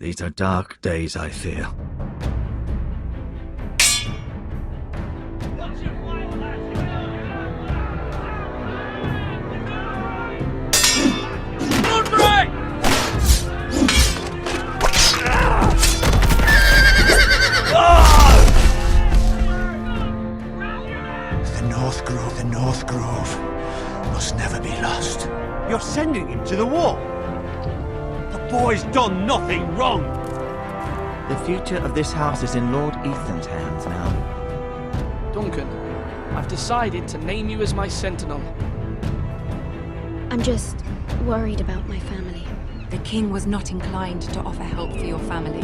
These are dark days, I fear. The North Grove must never be lost. You're sending him to the war? The boy's done nothing wrong! The future of this house is in Lord Ethan's hands now. Duncan, I've decided to name you as my sentinel. I'm just worried about my family. The king was not inclined to offer help for your family.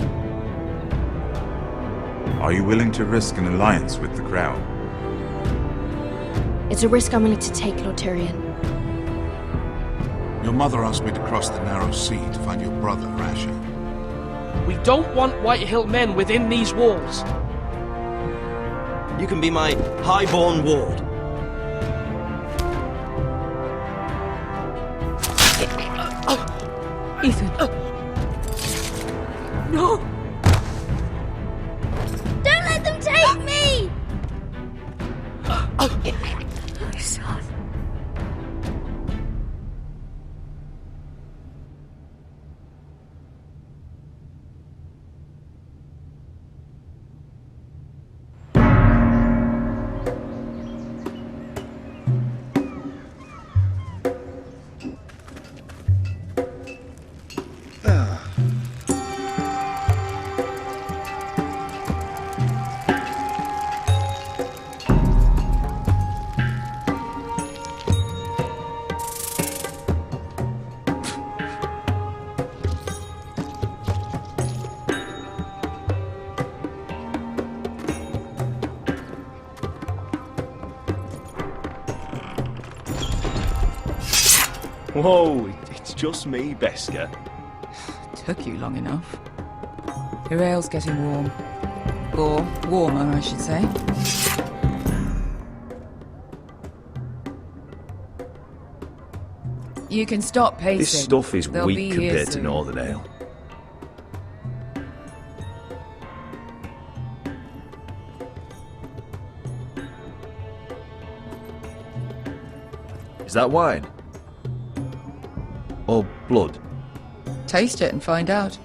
Are you willing to risk an alliance with the Crown? It's a risk I'm willing to take, Lord Tyrion. Your mother asked me to cross the narrow sea to find your brother, Rasha. We don't want Whitehill men within these walls. You can be my highborn ward. Ethan. No! Don't let them take me! My son. Whoa, it's just me, Beska. Took you long enough. Your ale's getting warm. Or warmer, I should say. You can stop pacing. This stuff is They'll weak be here compared to soon. Northern Ale. Is that wine? Or blood? Taste it and find out.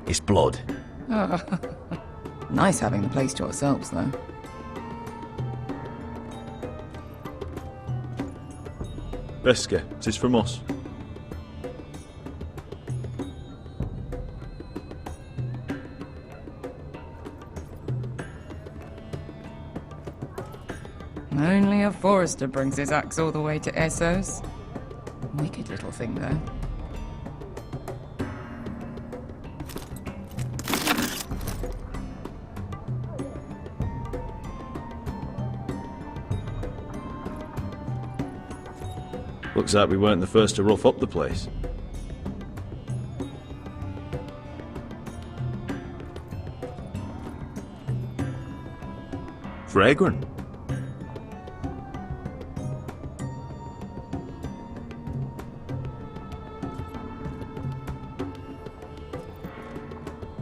It's blood. Nice having the place to ourselves, though. Beska, this is from us. Only a forester brings his axe all the way to Essos. Wicked little thing, though. Looks like we weren't the first to rough up the place. Fragrant.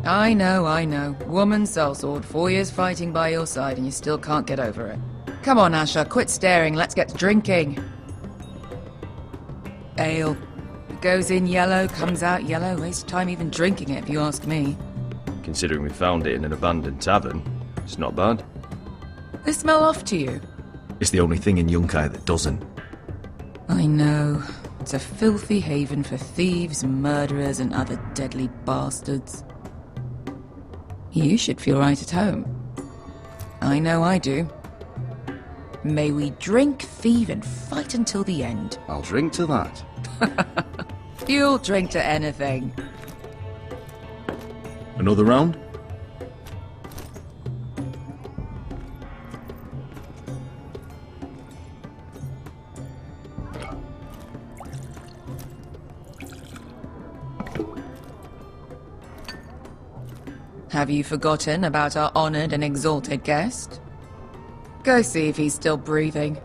I know. Woman sellsword, 4 years fighting by your side and you still can't get over it. Come on, Asher, quit staring, let's get to drinking. Ale. It goes in yellow, comes out yellow. Waste time even drinking it, if you ask me. Considering we found it in an abandoned tavern, it's not bad. They smell off to you. It's the only thing in Yunkai that doesn't. I know. It's a filthy haven for thieves, murderers, and other deadly bastards. You should feel right at home. I know I do. May we drink, thieve, and fight until the end. I'll drink to that. You'll drink to anything. Another round? Have you forgotten about our honored and exalted guest? Go see if he's still breathing.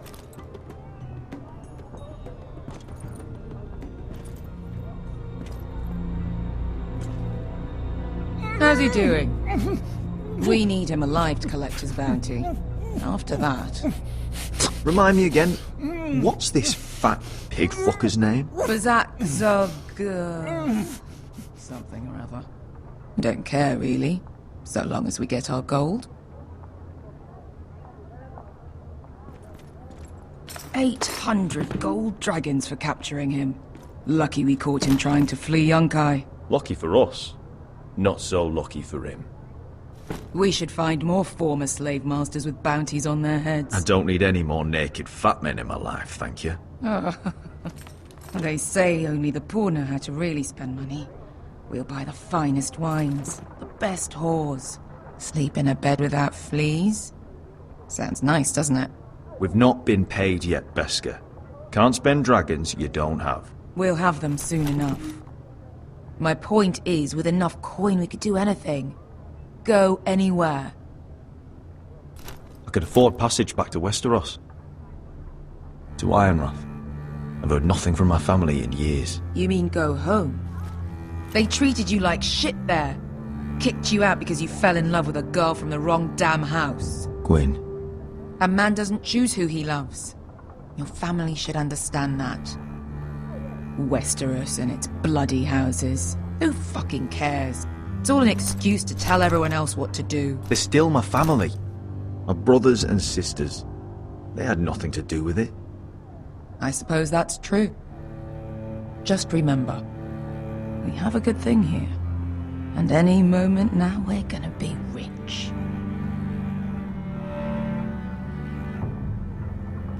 How's he doing? We need him alive to collect his bounty. After that... Remind me again, what's this fat pig fucker's name? Bazak Zog... something or other. Don't care, really. So long as we get our gold. 800 gold dragons for capturing him. Lucky we caught him trying to flee Yunkai. Lucky for us. Not so lucky for him. We should find more former slave masters with bounties on their heads. I don't need any more naked fat men in my life, thank you. They say only the poor know how to really spend money. We'll buy the finest wines, the best whores. Sleep in a bed without fleas. Sounds nice, doesn't it? We've not been paid yet, Beskar. Can't spend dragons you don't have. We'll have them soon enough. My point is, with enough coin we could do anything. Go anywhere. I could afford passage back to Westeros. To Ironrath. I've heard nothing from my family in years. You mean go home? They treated you like shit there. Kicked you out because you fell in love with a girl from the wrong damn house. Gwyn. A man doesn't choose who he loves. Your family should understand that. Westeros and its bloody houses. Who fucking cares? It's all an excuse to tell everyone else what to do. They're still my family. My brothers and sisters. They had nothing to do with it. I suppose that's true. Just remember, we have a good thing here. And any moment now we're gonna be rich.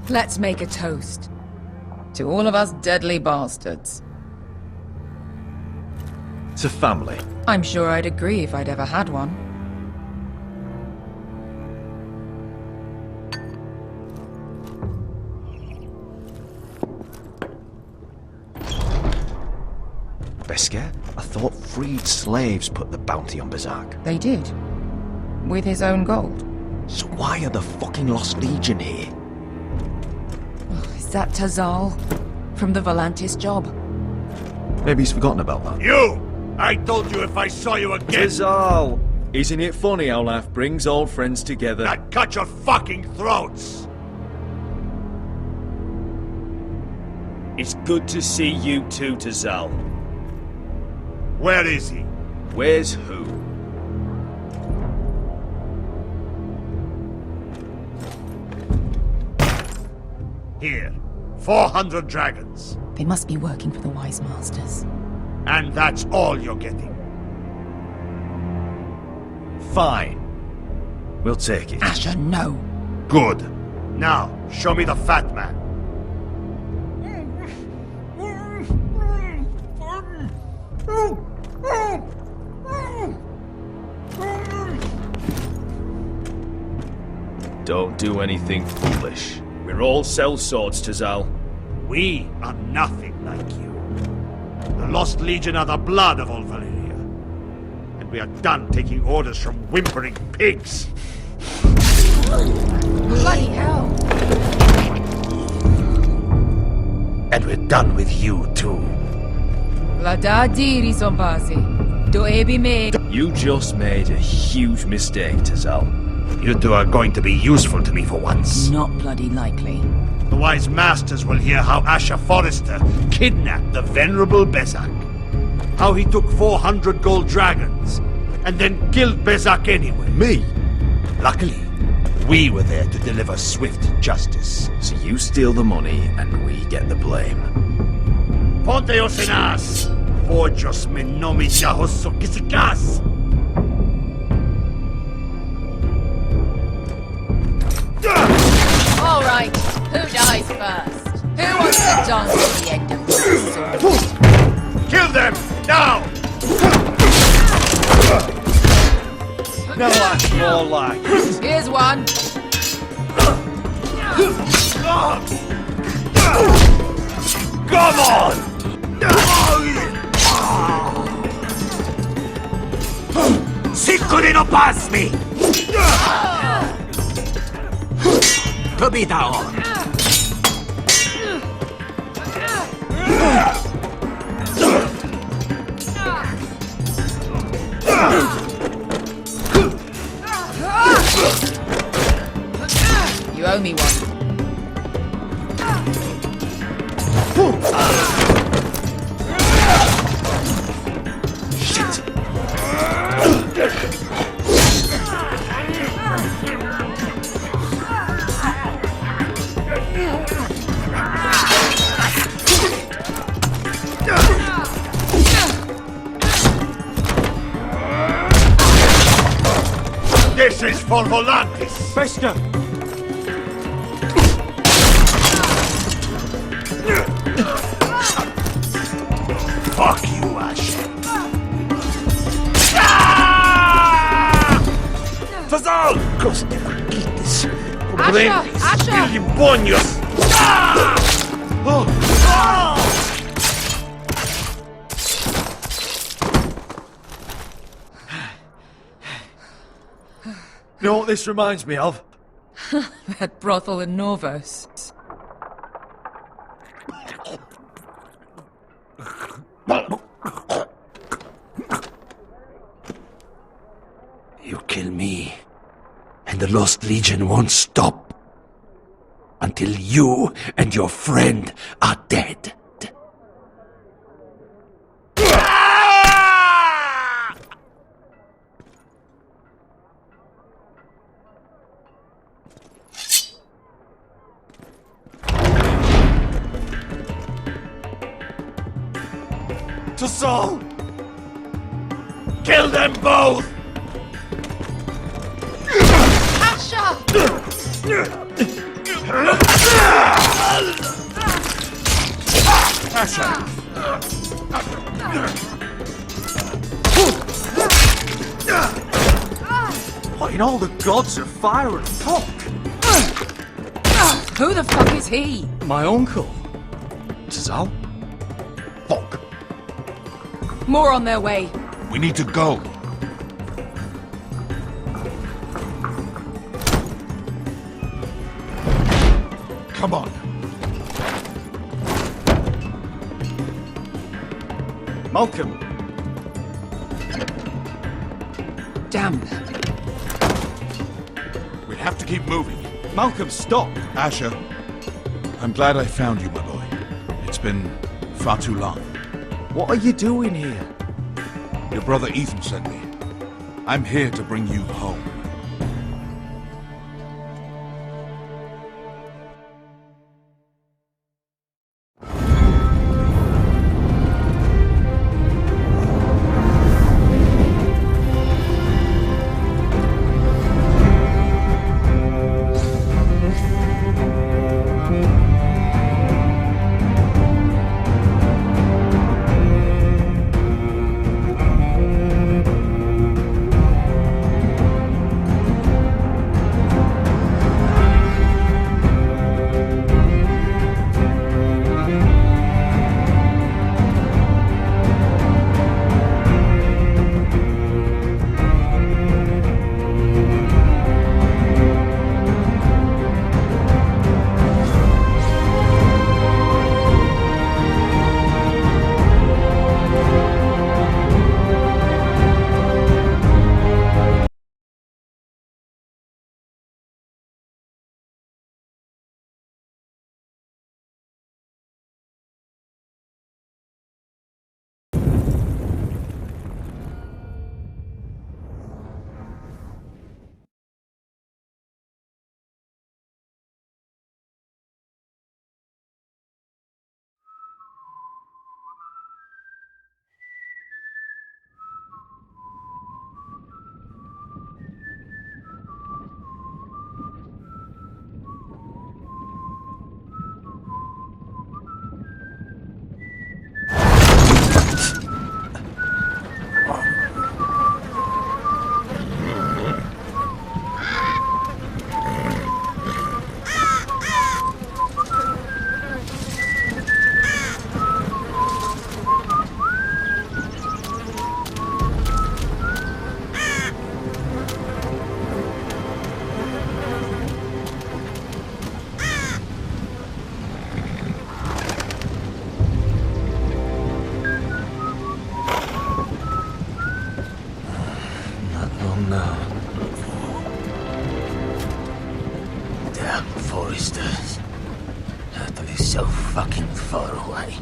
Let's make a toast. To all of us deadly bastards. It's a family. I'm sure I'd agree if I'd ever had one. Beskar? I thought freed slaves put the bounty on Bazak. They did. With his own gold. So why are the fucking Lost Legion here? Oh, is that Tazal? From the Volantis job? Maybe he's forgotten about that. You! I told you if I saw you again... Tizal! Isn't it funny how life brings old friends together? I'd cut your fucking throats! It's good to see you too, Tizal. Where is he? Where's who? Here. 400 dragons. They must be working for the Wise Masters. And that's all you're getting. Fine. We'll take it. Asher, no. Good. Now, show me the fat man. Don't do anything foolish. We're all sellswords, Tizal. We are nothing like you. The Lost Legion are the blood of all Valyria. And we are done taking orders from whimpering pigs. Bloody hell! And we're done with you, too. Ladadi risombasi. Do ebi me. You just made a huge mistake, Tizal. You two are going to be useful to me for once. Not bloody likely. The Wise Masters will hear how Asher Forrester kidnapped the venerable Bezak. How he took 400 gold dragons, and then killed Bezak anyway. Me? Luckily, we were there to deliver swift justice. So you steal the money and we get the blame. Ponteos en as! Ojos me nomi jahoso kisikas! All right, who dies first? Who wants to dance at the end of the sword? Kill them! Now! Now that's more like it. Here's one. Come on! Siccone no pasmi! Kabita on! This is for Volantis! Bester! Fuck you, Ash. Fazal! Coste quites. Asha! Gilibonios! You know what this reminds me of? That brothel in Norvos. You kill me, and the Lost Legion won't stop until you and your friend are dead. To Saul! Kill them both! Asha! What in all the gods of fire and fuck? Who the fuck is he? My uncle. Tazal? Fuck. More on their way. We need to go. Come on. Malcolm. Damn. We have to keep moving. Malcolm, stop! Asha, I'm glad I found you, my boy. It's been far too long. What are you doing here? Your brother Ethan sent me. I'm here to bring you home. Foresters. That is so fucking far away.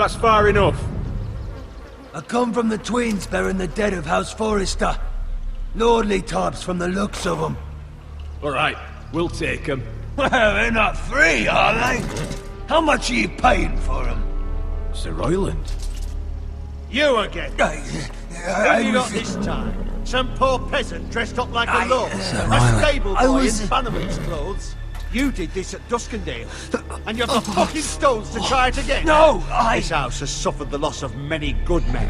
that's far enough. I come from the twins bearing the dead of House Forrester. Lordly tops from the looks of them. Alright, we'll take them. Well, they're not free, are they? How much are you paying for them? Sir Royland. You again. Who have you got this time? Some poor peasant dressed up like a lord. A stable boy in Bannerman's clothes. You did this at Duskendale. And you've the fucking stones to try it again. No, This house has suffered the loss of many good men.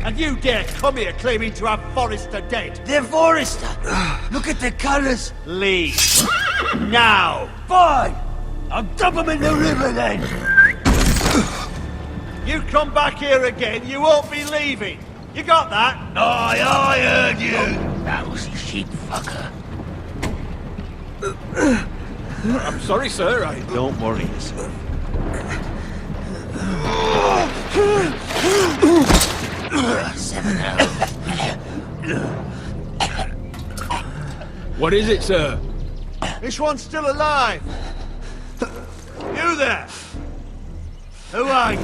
And you dare come here claiming to have Forrester dead. They're Forrester. Look at the colours. Leave. Now. Fine. I'll dump them in the river then. You come back here again, you won't be leaving. You got that? Aye, I heard you. Lousy sheep fucker. I'm sorry, sir. Don't worry yourself. What is it, sir? This one's still alive. You there? Who are you?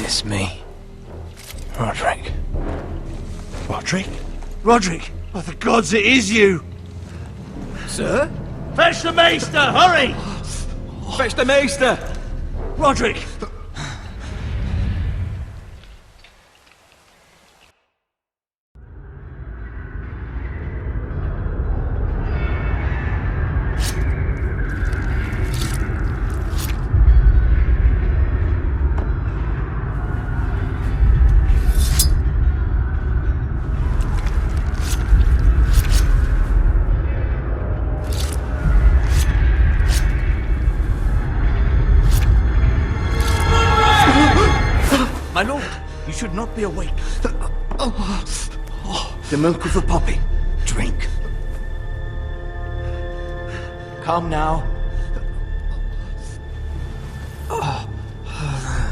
It's me. Roderick. Roderick? Roderick? Oh, the gods, it is you! Sir? Fetch the maester, hurry! Fetch the maester! Roderick! My lord, you should not be awake. The milk of the poppy. Drink. Come now.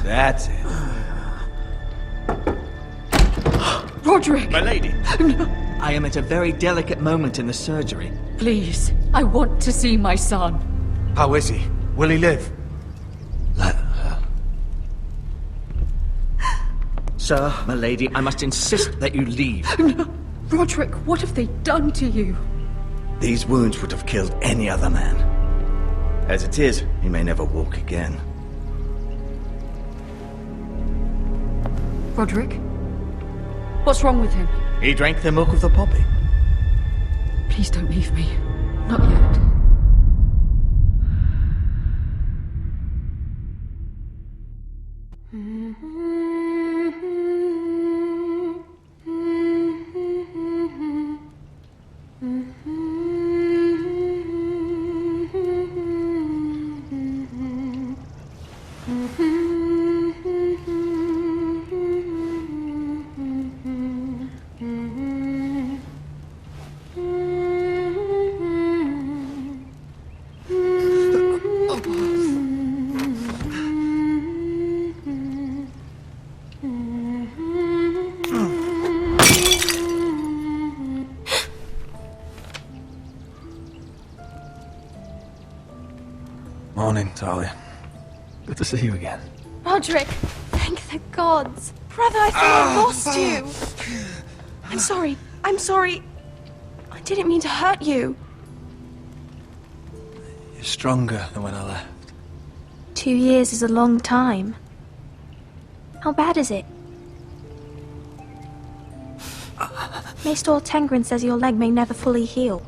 That's it. Roderick! My lady. I am at a very delicate moment in the surgery. Please, I want to see my son. How is he? Will he live? Sir, my lady, I must insist that you leave. No. Roderick, what have they done to you? These wounds would have killed any other man. As it is, he may never walk again. Roderick? What's wrong with him? He drank the milk of the poppy. Please don't leave me. Not yet. Morning, Talia. Good to see you again. Roderick, thank the gods. Brother, I thought I lost you. I'm sorry. I didn't mean to hurt you. You're stronger than when I left. 2 years is a long time. How bad is it? Maester Tengrin says your leg may never fully heal.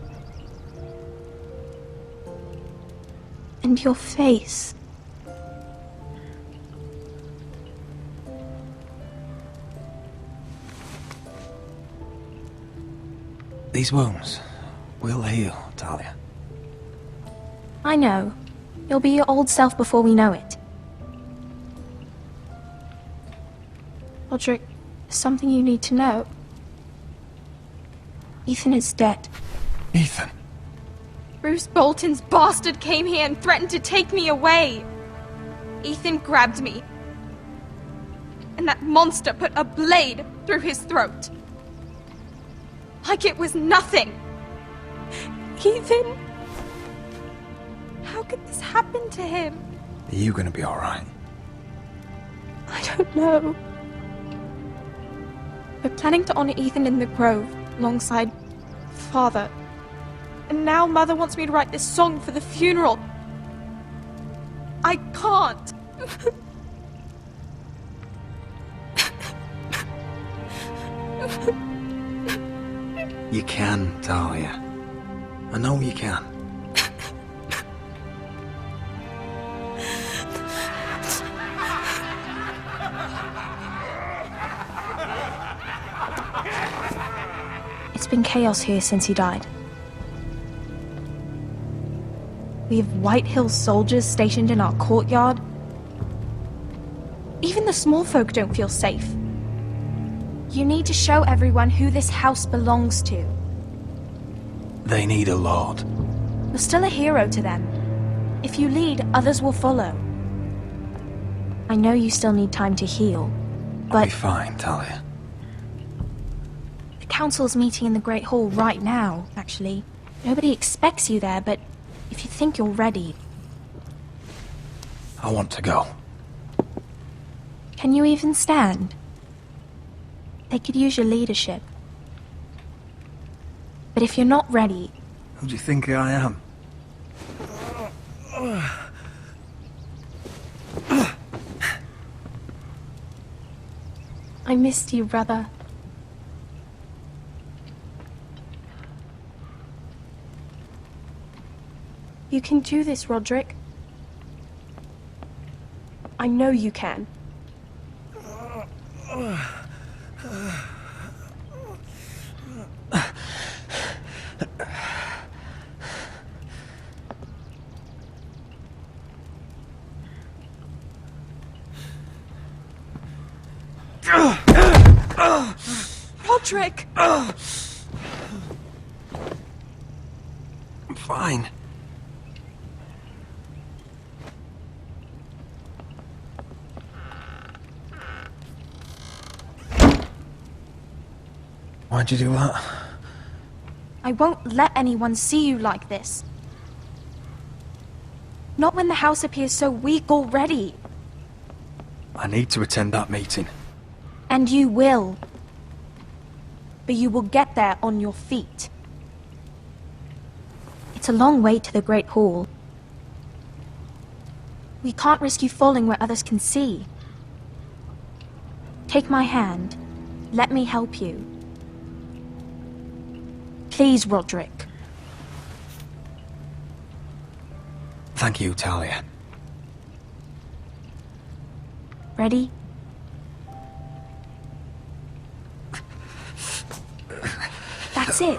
And your face. These wounds will heal, Talia. I know. You'll be your old self before we know it. Roderick, there's something you need to know. Ethan is dead. Ethan? Bruce Bolton's bastard came here and threatened to take me away. Ethan grabbed me. And that monster put a blade through his throat. Like it was nothing. Ethan? How could this happen to him? Are you gonna be alright? I don't know. We're planning to honor Ethan in the Grove, alongside Father. And now Mother wants me to write this song for the funeral. I can't. You can, Talia. I know you can. It's been chaos here since he died. We have White Hills soldiers stationed in our courtyard. Even the small folk don't feel safe. You need to show everyone who this house belongs to. They need a lord. You're still a hero to them. If you lead, others will follow. I know you still need time to heal, but... I'll be fine, Talia. The council's meeting in the Great Hall right now, actually. Nobody expects you there, but if you think you're ready... I want to go. Can you even stand? They could use your leadership. But if you're not ready... Who do you think I am? I missed you, brother. You can do this, Roderick. I know you can. Roderick! I'm fine. Why'd you do that? I won't let anyone see you like this. Not when the house appears so weak already. I need to attend that meeting. And you will. But you will get there on your feet. It's a long way to the Great Hall. We can't risk you falling where others can see. Take my hand. Let me help you. Please, Roderick. Thank you, Talia. Ready? That's it.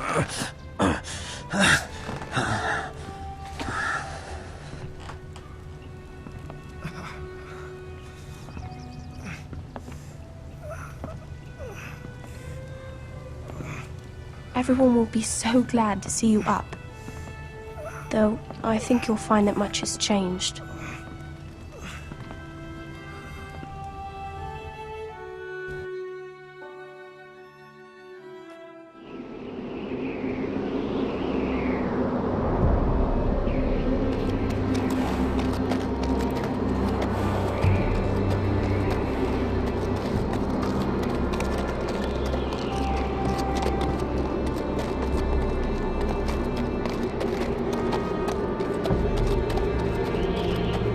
Everyone will be so glad to see you up. Though, I think you'll find that much has changed.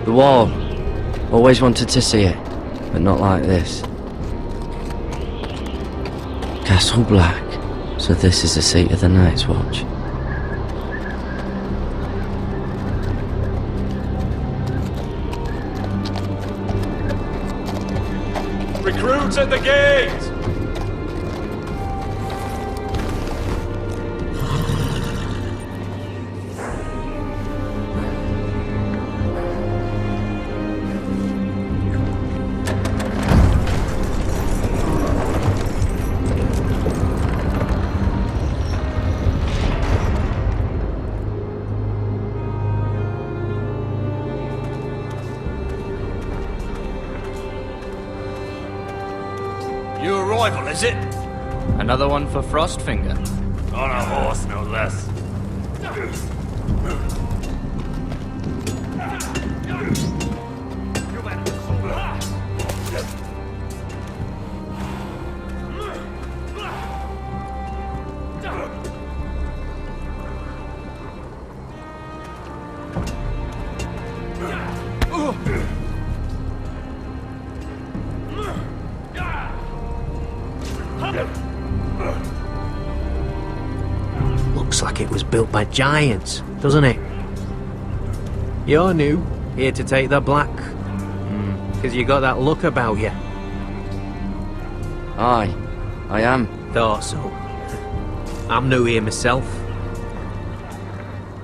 The wall. Always wanted to see it, but not like this. Castle Black. So this is the seat of the Night's Watch. Recruits at the gate! New arrival, is it? Another one for Frostfinger. On a horse, no less. Looks like it was built by giants, doesn't it? You're new, here to take the black. Because you got that look about you. Aye, I am. Thought so. I'm new here myself.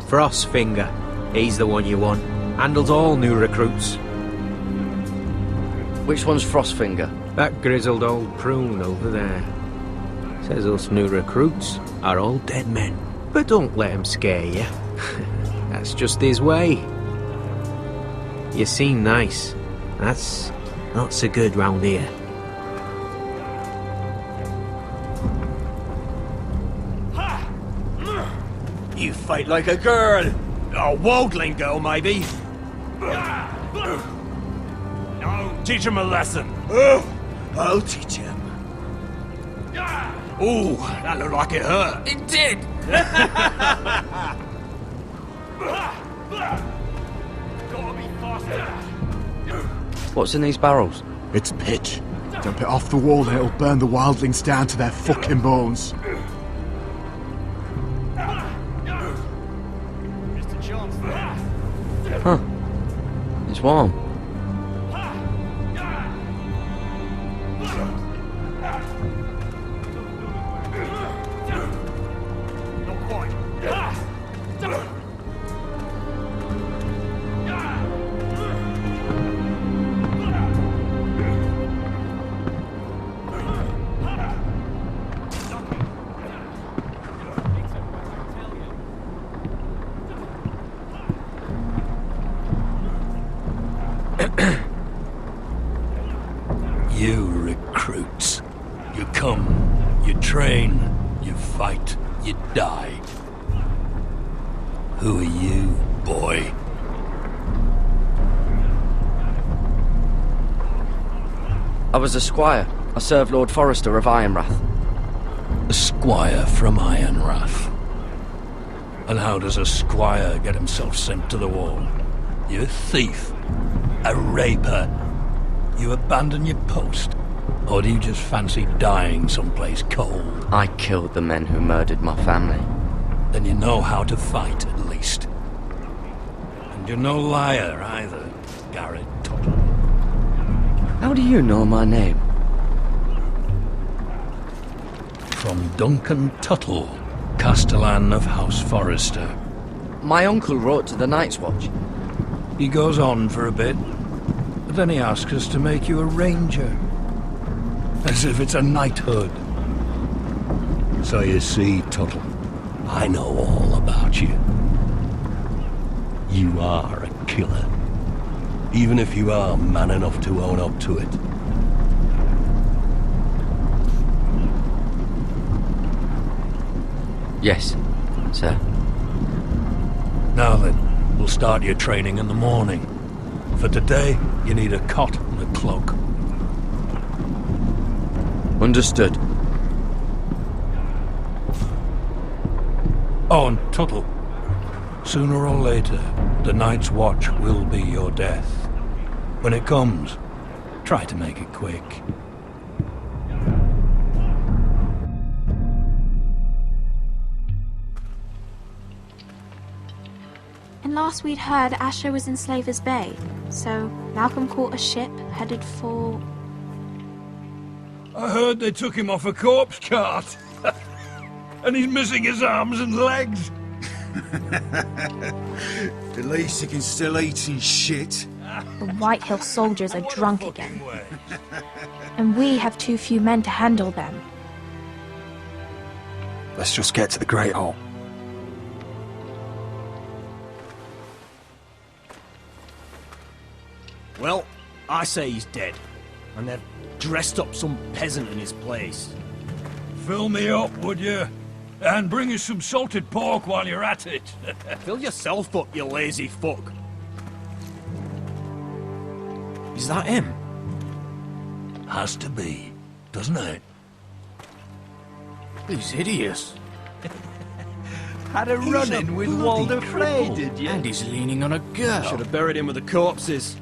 Frostfinger, he's the one you want. Handles all new recruits. Which one's Frostfinger? That grizzled old prune over there. Says us new recruits are all dead men. But don't let him scare you. That's just his way. You seem nice. That's not so good round here. You fight like a girl. A worldling girl, maybe. No, teach him a lesson. I'll teach him. Ooh, that looked like it hurt. It did! Gotta be faster. What's in these barrels? It's pitch. Dump it off the wall and it'll burn the wildlings down to their fucking bones. Huh. It's warm. You recruits. You come, you train, you fight, you die. Who are you, boy? I was a squire. I served Lord Forrester of Ironrath. A squire from Ironrath. And how does a squire get himself sent to the wall? You a thief? A raper? You abandon your post? Or do you just fancy dying someplace cold? I killed the men who murdered my family. Then you know how to fight, at least. And you're no liar, either, Garrett Tuttle. How do you know my name? From Duncan Tuttle, Castellan of House Forrester. My uncle wrote to the Night's Watch. He goes on for a bit, but then he asks us to make you a ranger. As if it's a knighthood. So you see, Tuttle, I know all about you. You are a killer. Even if you are man enough to own up to it. Yes, sir. Now then, we'll start your training in the morning. For today, you need a cot and a cloak. Understood. Oh, and Tuttle. Sooner or later, the Night's Watch will be your death. When it comes, try to make it quick. And last we'd heard, Asher was in Slaver's Bay, so Malcolm caught a ship headed for... I heard they took him off a corpse cart. And he's missing his arms and legs. At least he can still eat and shit. The White Hill soldiers are drunk again. And we have too few men to handle them. Let's just get to the Great Hall. Well, I say he's dead. And they've dressed up some peasant in his place. Fill me up, would you? And bring us some salted pork while you're at it. Fill yourself up, you lazy fuck. Is that him? Has to be, doesn't it? He's hideous. Had a run-in with Walder Frey, did you? And he's leaning on a girl. Should have buried him with the corpses.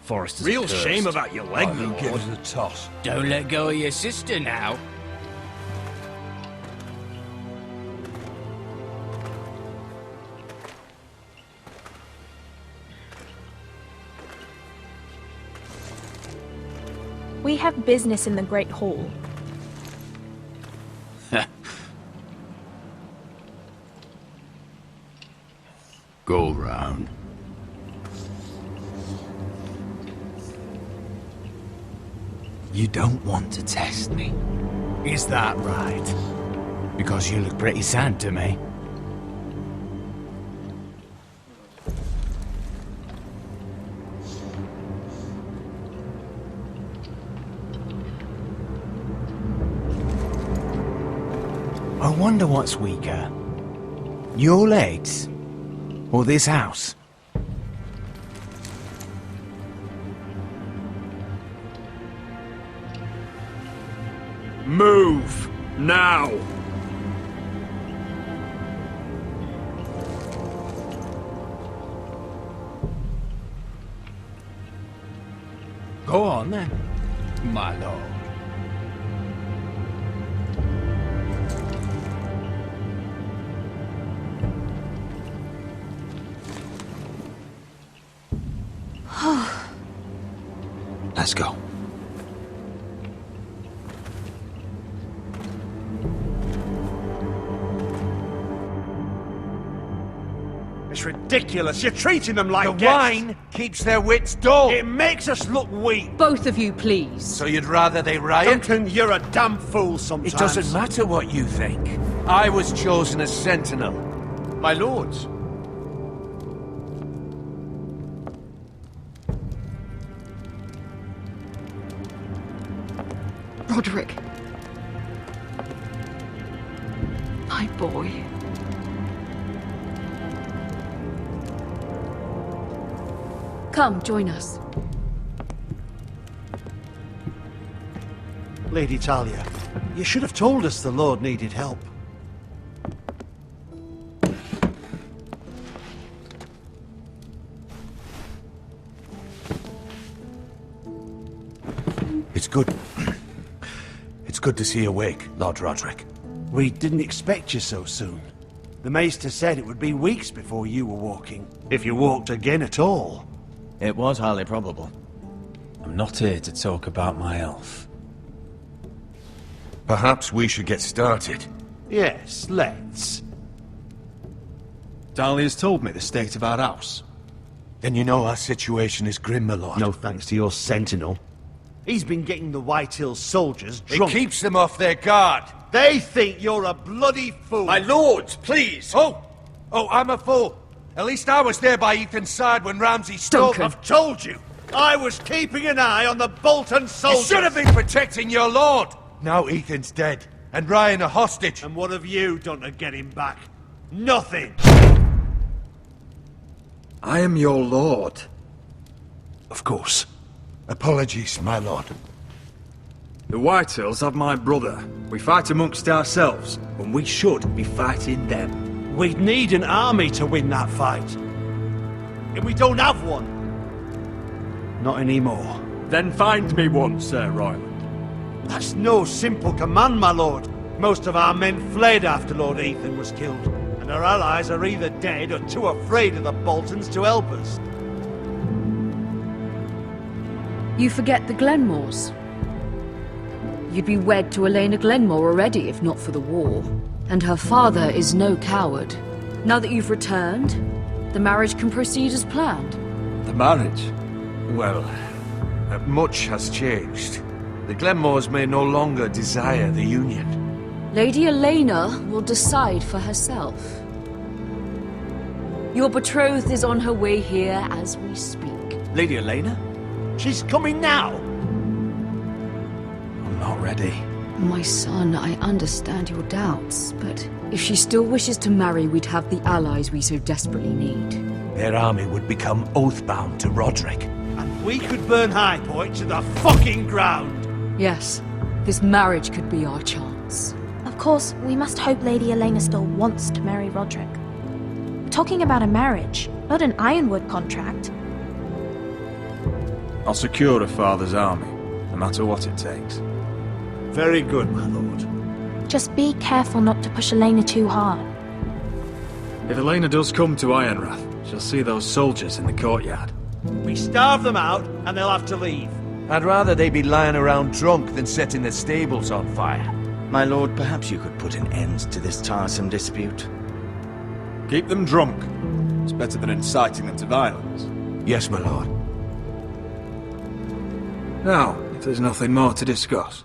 Forrester's Real cursed. shame about your leg, Who my gives lord. a toss? Don't let go of your sister now. We have business in the Great Hall. Go round. You don't want to test me. Is that right? Because you look pretty sad to me. I wonder what's weaker. Your legs? Or this house? Move! Now! Go on then, my lord. Let's go. It's ridiculous. You're treating them like The guests. wine keeps their wits dull. It makes us look weak. Both of you, please. So you'd rather they riot? Duncan, you're a damn fool sometimes. It doesn't matter what you think. I was chosen as sentinel. My lords. Roderick. My boy. Come, join us. Lady Talia, you should have told us the Lord needed help. It's good. It's good to see you awake, Lord Roderick. We didn't expect you so soon. The Maester said it would be weeks before you were walking, if you walked again at all. It was highly probable. I'm not here to talk about my elf. Perhaps we should get started. Yes, let's. Dahlia's told me the state of our house. Then you know our situation is grim, my lord. No thanks to your sentinel. He's been getting the White Hills soldiers It drunk. keeps them off their guard. They think you're a bloody fool. My lords, please. Oh, I'm a fool. At least I was there by Ethan's side when Ramsay stole. Duncan. I've told you. I was keeping an eye on the Bolton You soldiers. should have been protecting your lord. Now Ethan's dead, and Ryan a hostage. And what have you done to get him back? Nothing. I am your lord. Of course. Apologies, my lord. The Whitehills have my brother. We fight amongst ourselves, when we should be fighting them. We'd need an army to win that fight. And we don't have one. Not anymore. Then find me one, Sir Royland. That's no simple command, my lord. Most of our men fled after Lord Ethan was killed, and our allies are either dead or too afraid of the Boltons to help us. You forget the Glenmores. You'd be wed to Elena Glenmore already if not for the war. And her father is no coward. Now that you've returned, the marriage can proceed as planned. The marriage? Well, much has changed. The Glenmores may no longer desire the union. Lady Elena will decide for herself. Your betrothed is on her way here as we speak. Lady Elena? She's coming now. I'm not ready. My son, I understand your doubts, but if she still wishes to marry, we'd have the allies we so desperately need. Their army would become oath-bound to Roderick. And We could burn High Point to the fucking ground! Yes, this marriage could be our chance. Of course, we must hope Lady Elena still wants to marry Roderick. We're talking about a marriage, not an Ironwood contract. I'll secure her father's army, no matter what it takes. Very good, my lord. Just be careful not to push Elena too hard. If Elena does come to Ironrath, she'll see those soldiers in the courtyard. We starve them out, and they'll have to leave. I'd rather they be lying around drunk than setting the stables on fire. My lord, perhaps you could put an end to this tiresome dispute. Keep them drunk. It's better than inciting them to violence. Yes, my lord. Now, if there's nothing more to discuss.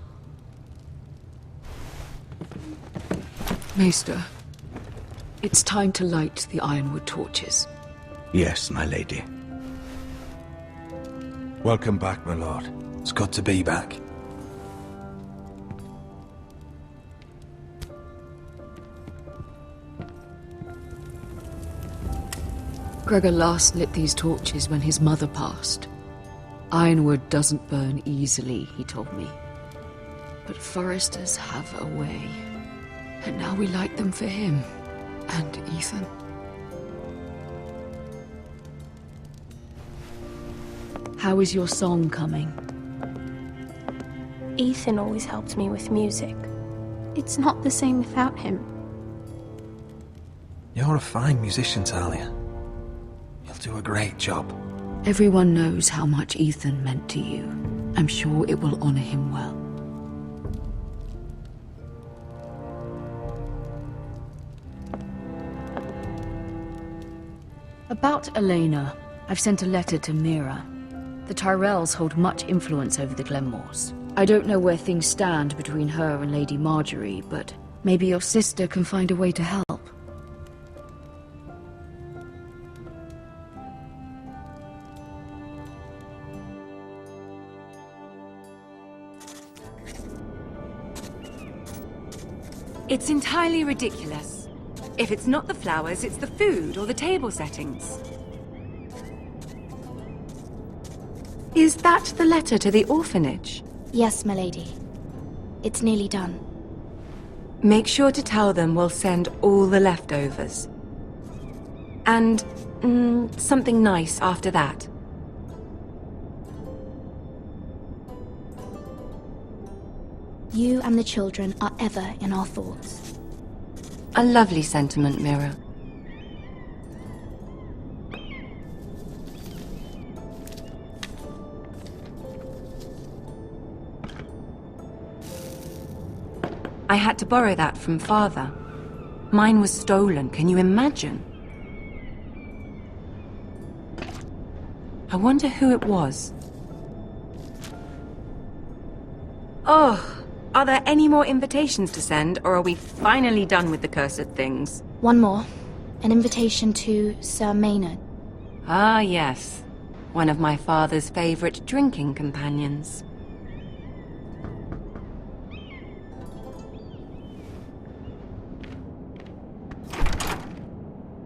Maester, it's time to light the Ironwood torches. Yes, my lady. Welcome back, my lord. It's good to be back. Gregor last lit these torches when his mother passed. Ironwood doesn't burn easily, he told me. But foresters have a way. And now we light them for him. And Ethan. How is your song coming? Ethan always helped me with music. It's not the same without him. You're a fine musician, Talia. You'll do a great job. Everyone knows how much Ethan meant to you. I'm sure it will honor him well. About Elena, I've sent a letter to Mira. The Tyrells hold much influence over the Glenmores. I don't know where things stand between her and Lady Marjorie, but maybe your sister can find a way to help. It's entirely ridiculous. If it's not the flowers, it's the food or the table settings. Is that the letter to the orphanage? Yes, my lady. It's nearly done. Make sure to tell them we'll send all the leftovers. And something nice after that. You and the children are ever in our thoughts. A lovely sentiment, Mira. I had to borrow that from Father. Mine was stolen, can you imagine? I wonder who it was. Oh, are there any more invitations to send, or are we finally done with the cursed things? One more. An invitation to Sir Maynard. Ah, yes. One of my father's favorite drinking companions.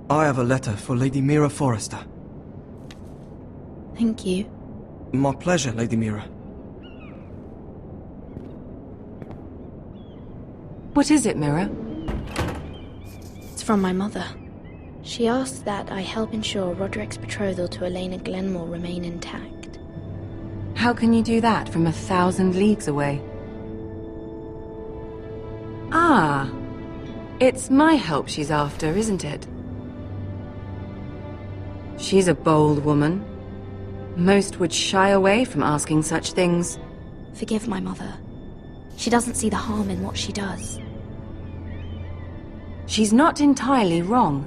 I have a letter for Lady Mira Forrester. Thank you. My pleasure, Lady Mira. What is it, Mira? It's from my mother. She asks that I help ensure Roderick's betrothal to Elena Glenmore remain intact. How can you do that from 1,000 leagues away? Ah, it's my help she's after, isn't it? She's a bold woman. Most would shy away from asking such things. Forgive my mother. She doesn't see the harm in what she does. She's not entirely wrong.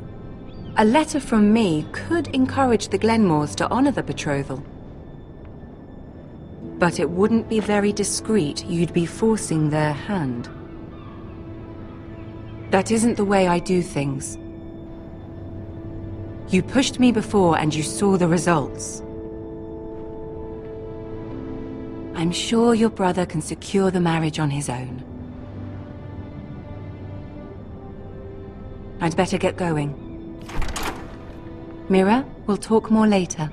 A letter from me could encourage the Glenmores to honor the betrothal. But it wouldn't be very discreet. You'd be forcing their hand. That isn't the way I do things. You pushed me before and you saw the results. I'm sure your brother can secure the marriage on his own. I'd better get going. Mira, we'll talk more later.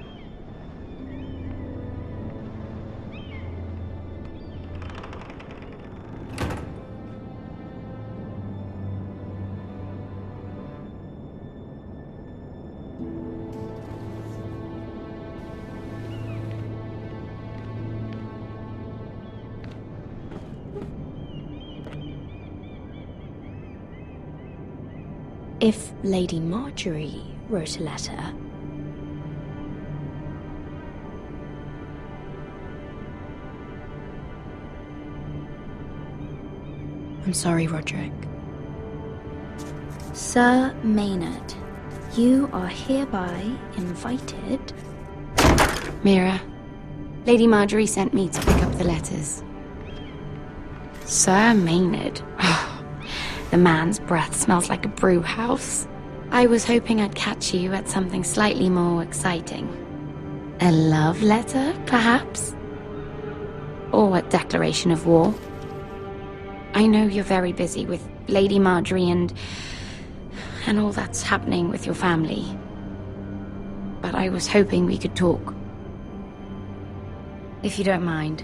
If Lady Marjorie wrote a letter... I'm sorry, Roderick. Sir Maynard, you are hereby invited... Mira, Lady Marjorie sent me to pick up the letters. Sir Maynard? The man's breath smells like a brew house. I was hoping I'd catch you at something slightly more exciting. A love letter, perhaps? Or a declaration of war? I know you're very busy with Lady Marjorie and all that's happening with your family. But I was hoping we could talk. If you don't mind.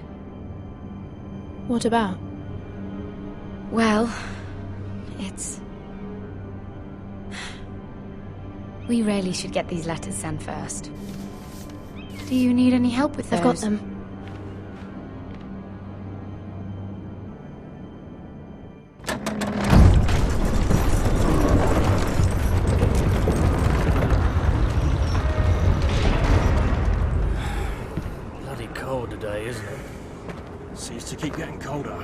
What about? Well, it's... We really should get these letters sent first. Do you need any help with those? I've got them. Bloody cold today, isn't it? Seems to keep getting colder.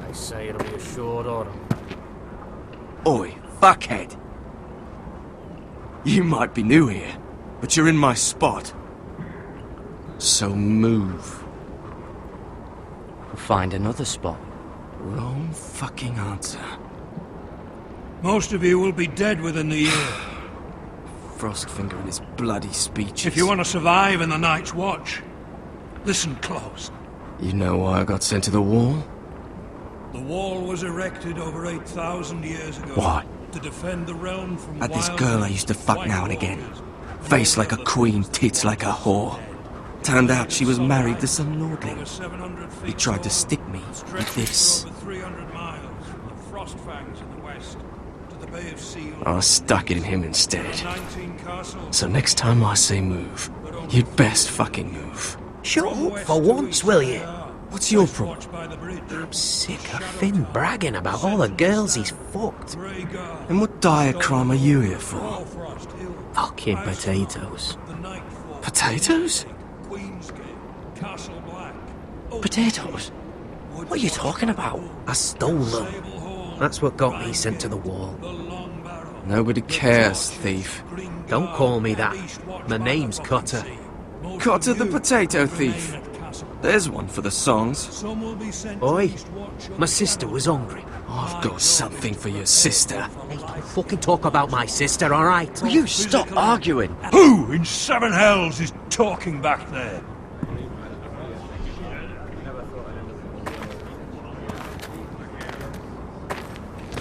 They say it'll be a short autumn. Oi, fuckhead. You might be new here, but you're in my spot. So move. We'll find another spot. Wrong fucking answer. Most of you will be dead within the year. Frostfinger and his bloody speeches. If you want to survive in the Night's Watch, listen close. You know why I got sent to the wall? The wall was erected over 8,000 years ago. Why? To defend the realm from Had this wild girl I used to fuck now and again. Face like a queen, tits like a whore. Turned out she was married to some lordling. He tried to stick me with this. I stuck it in him instead. So next time I say move, you'd best fucking move. Shut up for once, will you? What's your problem? I'm sick of Finn bragging about all the girls he's fucked. And what dire crime are you here for? Fucking potatoes. Potatoes? Potatoes? What are you talking about? I stole them. That's what got me sent to the wall. Nobody cares, thief. Don't call me that. My name's Cutter. Cutter the potato thief. There's one for the songs. Oi, my sister was hungry. I've got something for your sister. Hey, don't fucking talk about my sister, alright? Will you stop arguing? Who in seven hells is talking back there?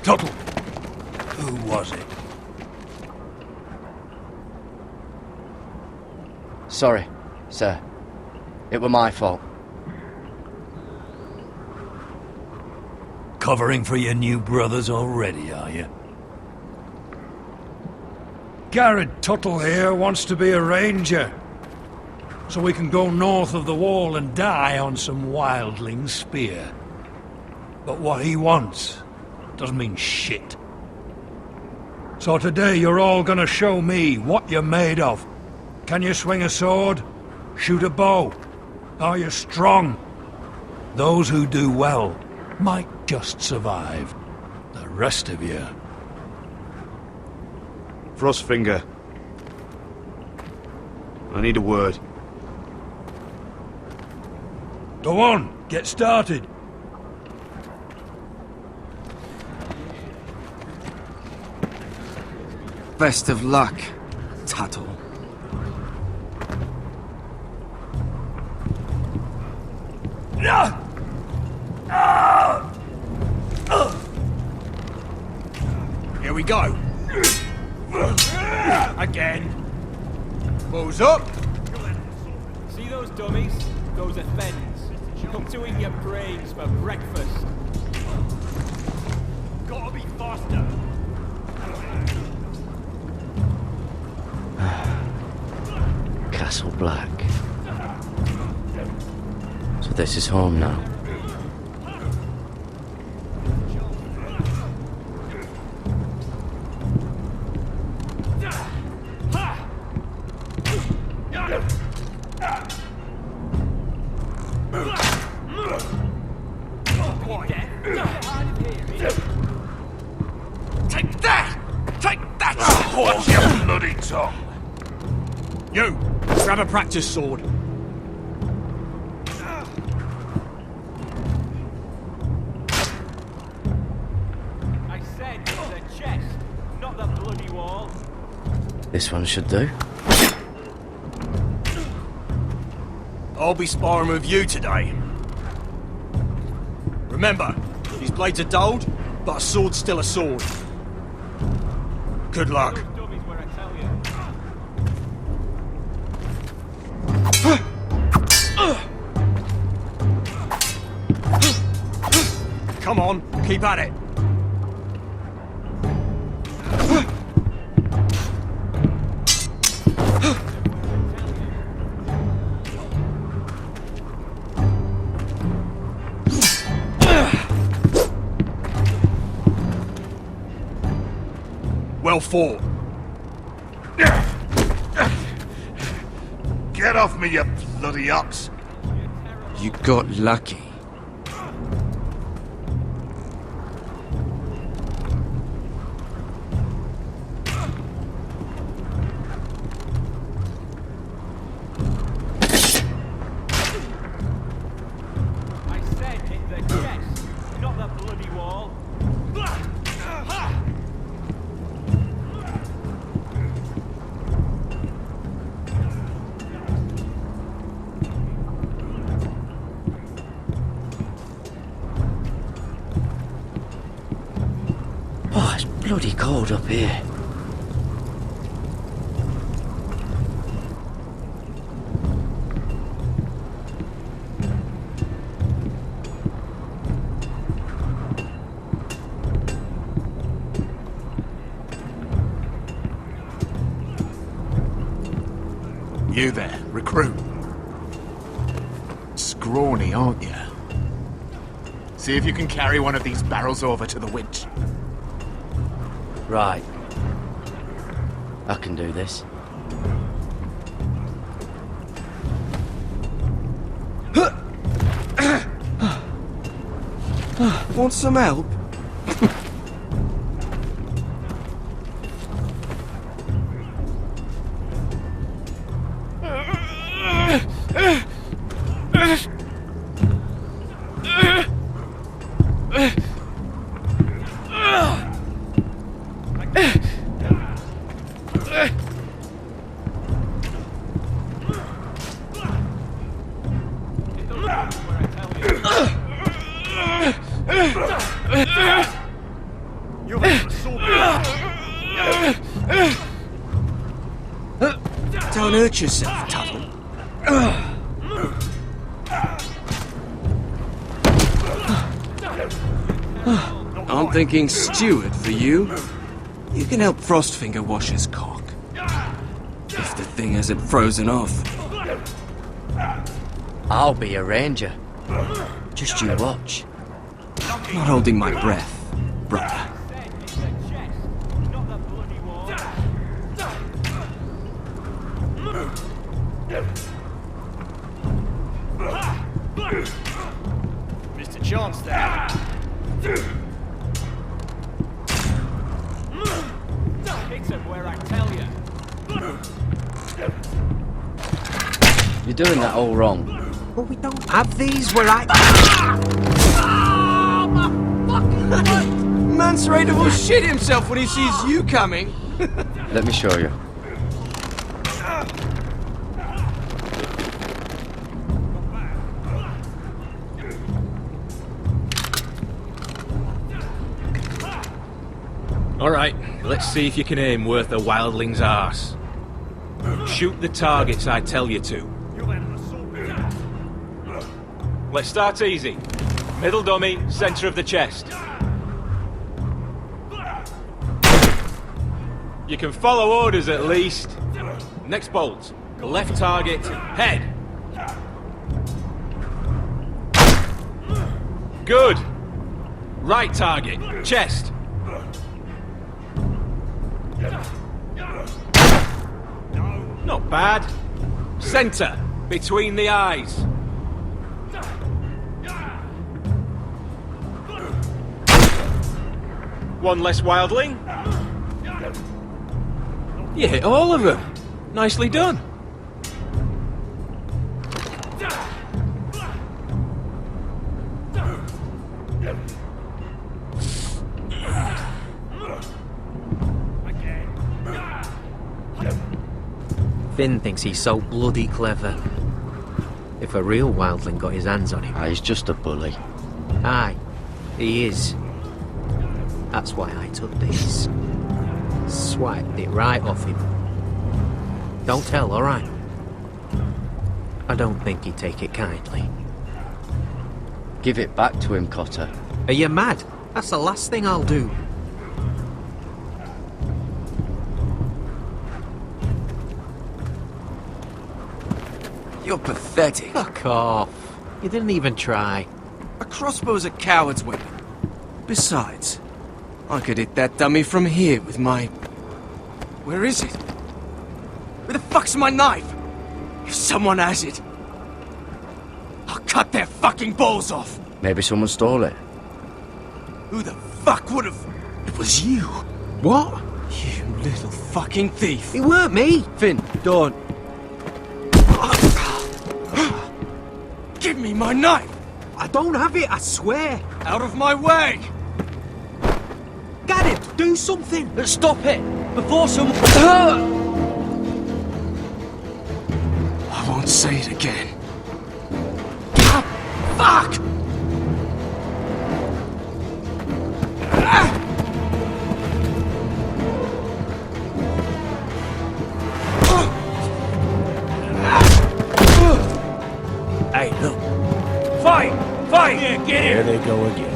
Tuttle. Who was it? Sorry, sir. It were my fault. Covering for your new brothers already, are you? Garrett Tuttle here wants to be a ranger. So we can go north of the wall and die on some wildling spear. But what he wants doesn't mean shit. So today you're all gonna show me what you're made of. Can you swing a sword? Shoot a bow? Are you strong? Those who do well might just survive. The rest of you... Frostfinger. I need a word. Go on, get started. Best of luck, Tuttle. Here we go. Again. Balls up. See those dummies? Those are Fens. Come to eat your brains for breakfast. Gotta be faster. Castle Black. So this is home now. You! Grab a practice sword. I said the chest, not the bloody wall. This one should do. I'll be sparring with you today. Remember, these blades are dulled, but a sword's still a sword. Good luck. Come on, keep at it. Well fought. Get off me, you bloody ox! You got lucky. I said hit the chest, not the bloody wall. Oh, it's bloody cold up here. You there, recruit. Scrawny, aren't you? See if you can carry one of these barrels over to the winch. Right. I can do this. Want some help? Don't hurt yourself, Tuttle. I'm thinking steward for you. You can help Frostfinger wash his cock. If the thing hasn't frozen off. I'll be a ranger. Just you watch. Not holding my breath, brother. Mr. Chance there. Hit him where I tell you. You're doing that all wrong. But we don't have these where I... Man's ready to shit himself when he sees you coming. Let me show you. Alright, let's see if you can aim worth a wildling's arse. Shoot the targets I tell you to. Let's start easy. Middle dummy, center of the chest. You can follow orders at least. Next bolt. Left target, head. Good. Right target, chest. Not bad. Center, between the eyes. One less wildling. You hit all of them. Nicely done. Finn thinks he's so bloody clever. If a real wildling got his hands on him... He's just a bully. Aye, he is. That's why I took this. Swiped it right off him. Don't tell, alright? I don't think he'd take it kindly. Give it back to him, Cotter. Are you mad? That's the last thing I'll do. You're pathetic. Fuck off. You didn't even try. A crossbow's a coward's weapon. Besides, I could hit that dummy from here with my... Where is it? Where the fuck's my knife? If someone has it, I'll cut their fucking balls off. Maybe someone stole it. Who the fuck would have... It was you. What? You little fucking thief. It weren't me. Finn, don't. Give me my knife! I don't have it, I swear! Out of my way! Get it! Do something! Stop it! Before someone... I won't say it again. Fuck! Hey, look. Fight! Fight! Yeah, get Here in! they go again.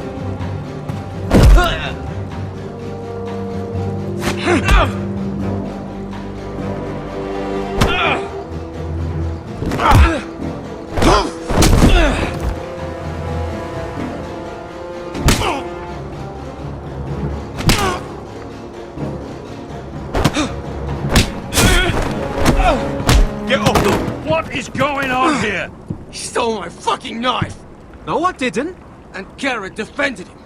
Get up! What is going on here? He stole my fucking knife! No, I didn't. And Garrett defended him.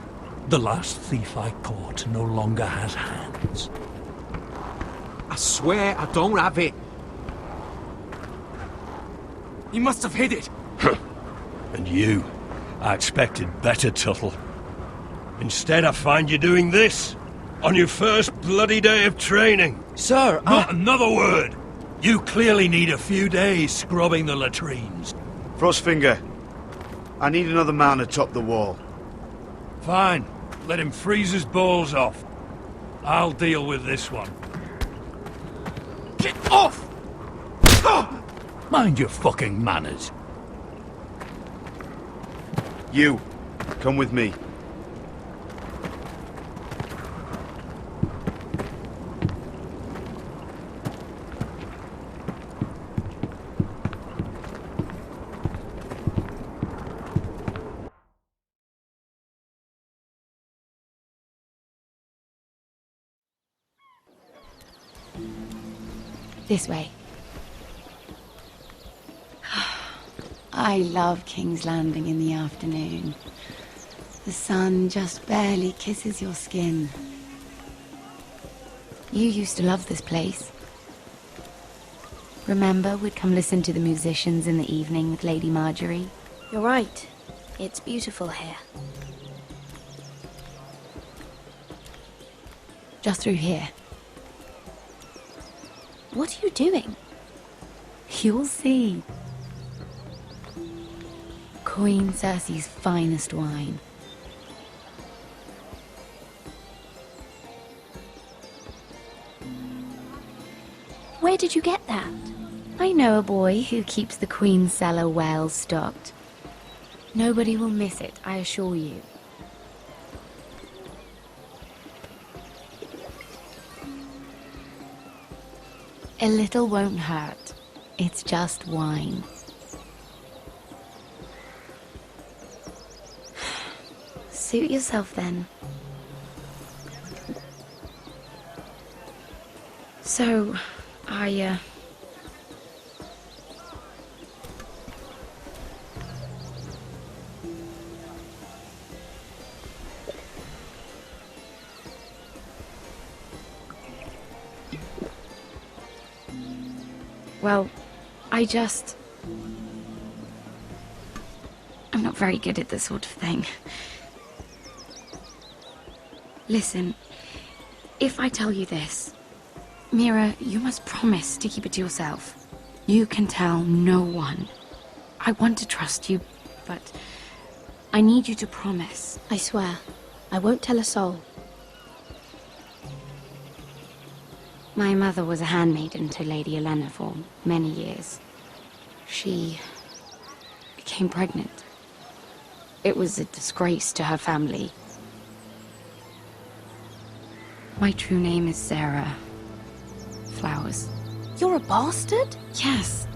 The last thief I caught no longer has hands. I swear I don't have it. He must have hid it. And you? I expected better, Tuttle. Instead, I find you doing this. On your first bloody day of training. Sir, Not another word! You clearly need a few days scrubbing the latrines. Frostfinger, I need another man to top the wall. Fine. Let him freeze his balls off. I'll deal with this one. Get off! Mind your fucking manners. You, come with me. This way. I love King's Landing in the afternoon. The sun just barely kisses your skin. You used to love this place. Remember, we'd come listen to the musicians in the evening with Lady Marjorie? You're right. It's beautiful here. Just through here. What are you doing? You'll see. Queen Cersei's finest wine. Where did you get that? I know a boy who keeps the Queen's cellar well stocked. Nobody will miss it, I assure you. A little won't hurt. It's just wine. Suit yourself then. So, well, I'm not very good at this sort of thing. Listen, if I tell you this, Mira, you must promise to keep it to yourself. You can tell no one. I want to trust you, but I need you to promise. I swear, I won't tell a soul. My mother was a handmaiden to Lady Elena for many years. She became pregnant. It was a disgrace to her family. My true name is Sarah Flowers. You're a bastard? Yes.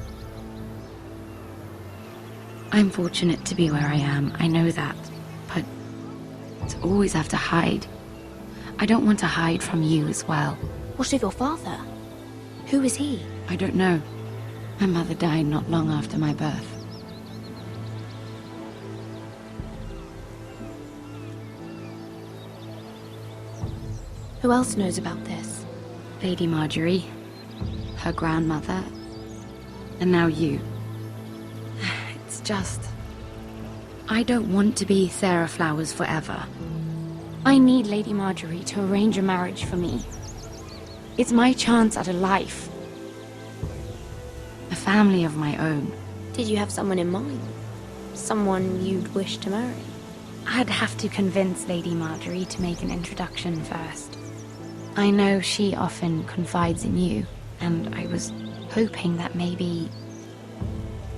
I'm fortunate to be where I am, I know that. But to always have to hide. I don't want to hide from you as well. What of your father? Who is he? I don't know. My mother died not long after my birth. Who else knows about this? Lady Marjorie, her grandmother, and now you. It's just... I don't want to be Sarah Flowers forever. I need Lady Marjorie to arrange a marriage for me. It's my chance at a life. A family of my own. Did you have someone in mind? Someone you'd wish to marry? I'd have to convince Lady Marjorie to make an introduction first. I know she often confides in you, and I was hoping that maybe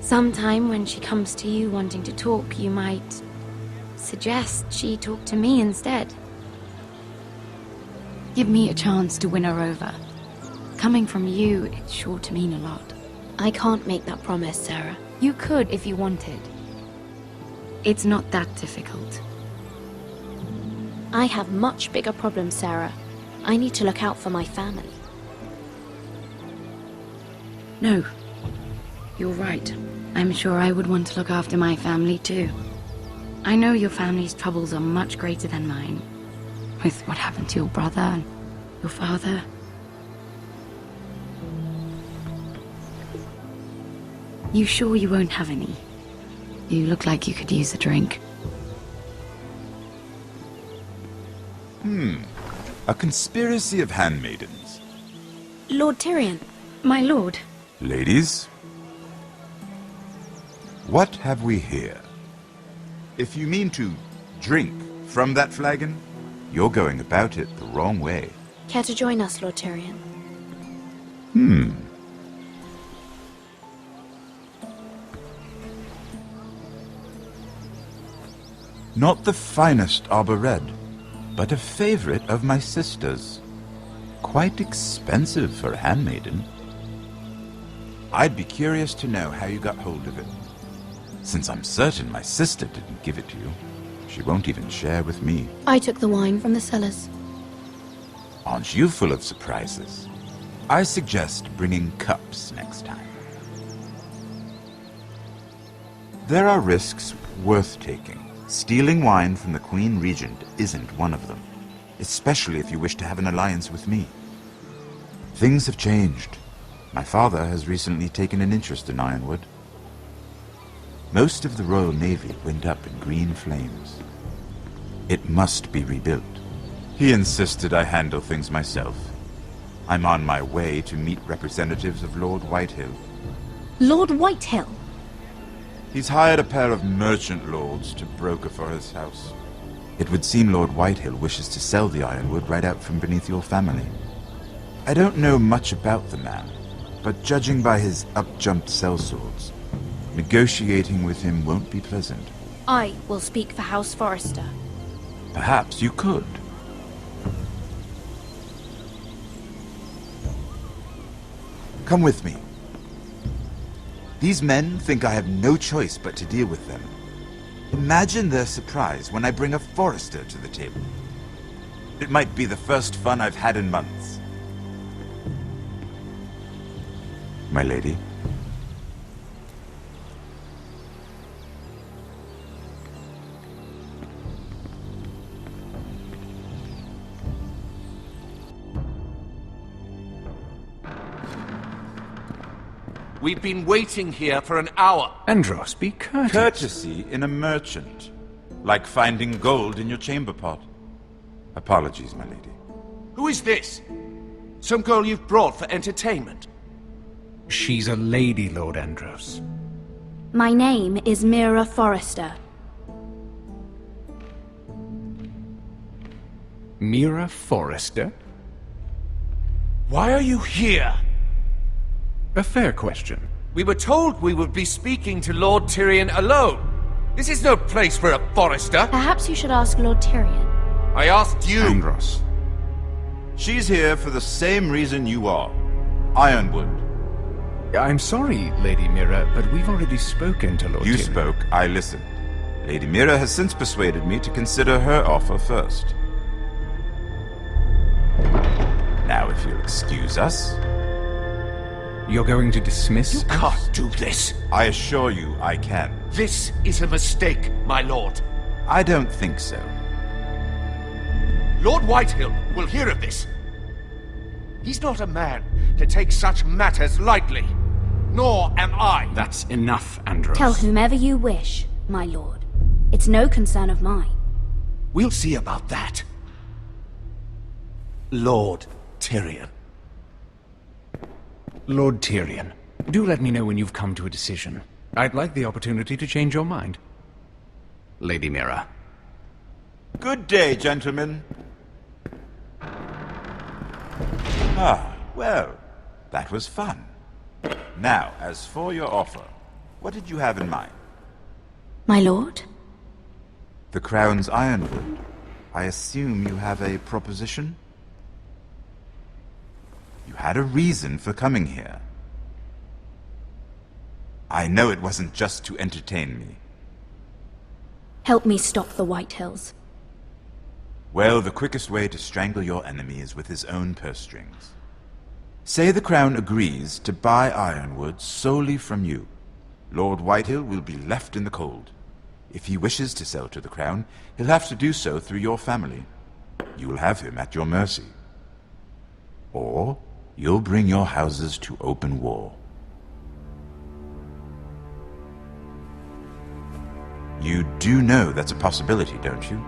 sometime when she comes to you wanting to talk, you might suggest she talk to me instead. Give me a chance to win her over. Coming from you, it's sure to mean a lot. I can't make that promise, Sarah. You could if you wanted. It's not that difficult. I have much bigger problems, Sarah. I need to look out for my family. No. You're right. I'm sure I would want to look after my family too. I know your family's troubles are much greater than mine. With what happened to your brother and your father. You sure you won't have any? You look like you could use a drink. A conspiracy of handmaidens. Lord Tyrion. My lord. Ladies, what have we here? If you mean to drink from that flagon, you're going about it the wrong way. Care to join us, Lord Tyrion? Not the finest arbor red, but a favorite of my sister's. Quite expensive for a handmaiden. I'd be curious to know how you got hold of it. Since I'm certain my sister didn't give it to you, she won't even share with me. I took the wine from the cellars. Aren't you full of surprises? I suggest bringing cups next time. There are risks worth taking. Stealing wine from the Queen Regent isn't one of them, especially if you wish to have an alliance with me. Things have changed. My father has recently taken an interest in Ironwood. Most of the Royal Navy went up in green flames. It must be rebuilt. He insisted I handle things myself. I'm on my way to meet representatives of Lord Whitehill. Lord Whitehill? He's hired a pair of merchant lords to broker for his house. It would seem Lord Whitehill wishes to sell the Ironwood right out from beneath your family. I don't know much about the man, but judging by his up-jumped sellswords, negotiating with him won't be pleasant. I will speak for House Forrester. Perhaps you could. Come with me. These men think I have no choice but to deal with them. Imagine their surprise when I bring a Forrester to the table. It might be the first fun I've had in months. My lady. We've been waiting here for an hour. Andros, be courteous. Courtesy in a merchant. Like finding gold in your chamber pot. Apologies, my lady. Who is this? Some girl you've brought for entertainment? She's a lady, Lord Andros. My name is Mira Forrester. Mira Forrester? Why are you here? A fair question. We were told we would be speaking to Lord Tyrion alone. This is no place for a Forrester. Perhaps you should ask Lord Tyrion. I asked you. Andros. She's here for the same reason you are. Ironwood. I'm sorry, Lady Mira, but we've already spoken to Lord Tyrion. You spoke, I listened. Lady Mira has since persuaded me to consider her offer first. Now, if you'll excuse us... You're going to dismiss us? You can't do this. I assure you I can. This is a mistake, my lord. I don't think so. Lord Whitehill will hear of this. He's not a man to take such matters lightly. Nor am I. That's enough, Andros. Tell whomever you wish, my lord. It's no concern of mine. We'll see about that. Lord Tyrion. Lord Tyrion, do let me know when you've come to a decision. I'd like the opportunity to change your mind. Lady Mira. Good day, gentlemen. Ah, well, that was fun. Now, as for your offer, what did you have in mind? My lord? The Crown's Ironwood. I assume you have a proposition? You had a reason for coming here. I know it wasn't just to entertain me. Help me stop the Whitehills. Well, the quickest way to strangle your enemy is with his own purse strings. Say the Crown agrees to buy Ironwood solely from you. Lord Whitehill will be left in the cold. If he wishes to sell to the Crown, he'll have to do so through your family. You'll have him at your mercy. Or you'll bring your houses to open war. You do know that's a possibility, don't you?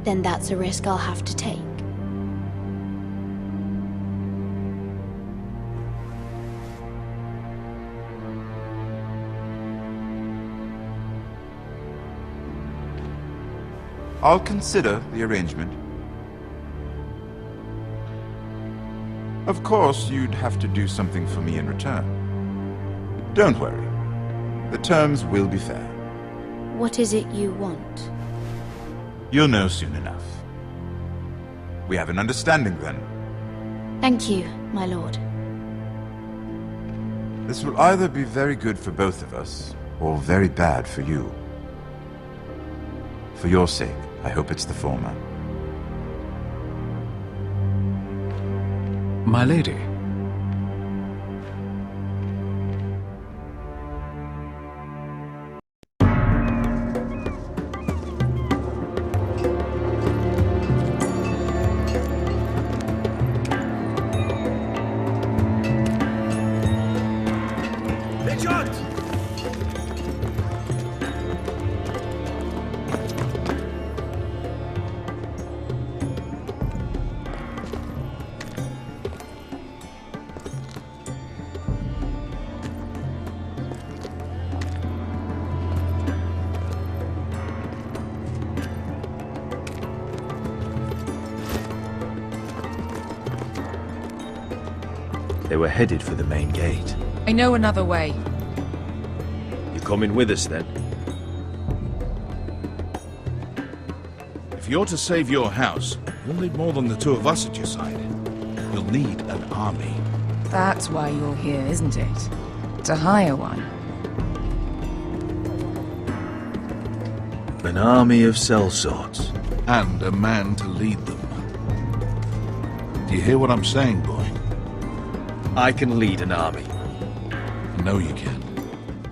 Then that's a risk I'll have to take. I'll consider the arrangement. Of course, you'd have to do something for me in return. Don't worry. The terms will be fair. What is it you want? You'll know soon enough. We have an understanding then. Thank you, my lord. This will either be very good for both of us, or very bad for you. For your sake, I hope it's the former. My lady. They were headed for the main gate. I know another way. You coming with us then? If you're to save your house, you'll need more than the two of us at your side. You'll need an army. That's why you're here, isn't it? To hire one. An army of sellswords. And a man to lead them. Do you hear what I'm saying, boy? I can lead an army. I know you can.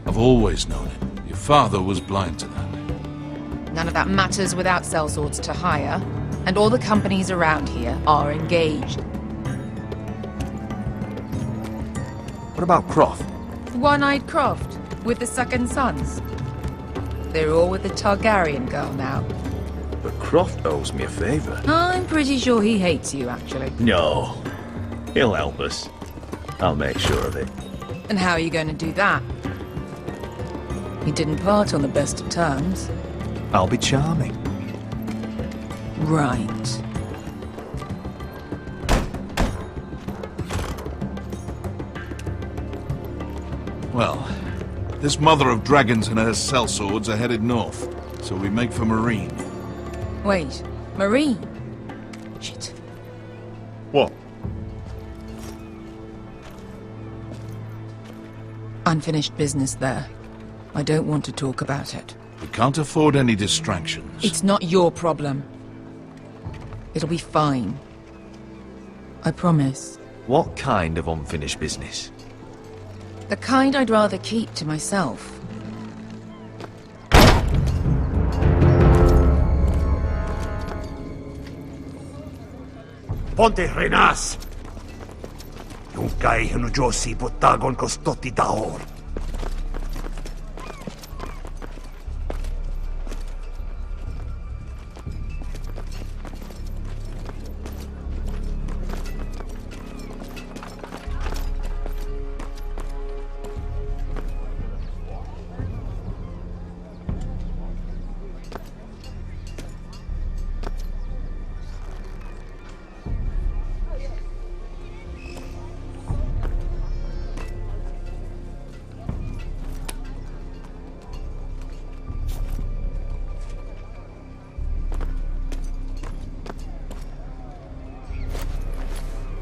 I've always known it. Your father was blind to that. None of that matters without sellswords to hire, and all the companies around here are engaged. What about Croft? One-eyed Croft, with the second sons. They're all with the Targaryen girl now. But Croft owes me a favor. I'm pretty sure he hates you, actually. No. He'll help us. I'll make sure of it. And how are you going to do that? You didn't part on the best of terms. I'll be charming. Right. Well, this mother of dragons and her sellswords are headed north, so we make for Marine. Wait, Marine? Shit. What? Unfinished business there. I don't want to talk about it. We can't afford any distractions. It's not your problem. It'll be fine. I promise. What kind of unfinished business? The kind I'd rather keep to myself. Ponte Renas! Yung kay Josi Botagon Kostoti Daor.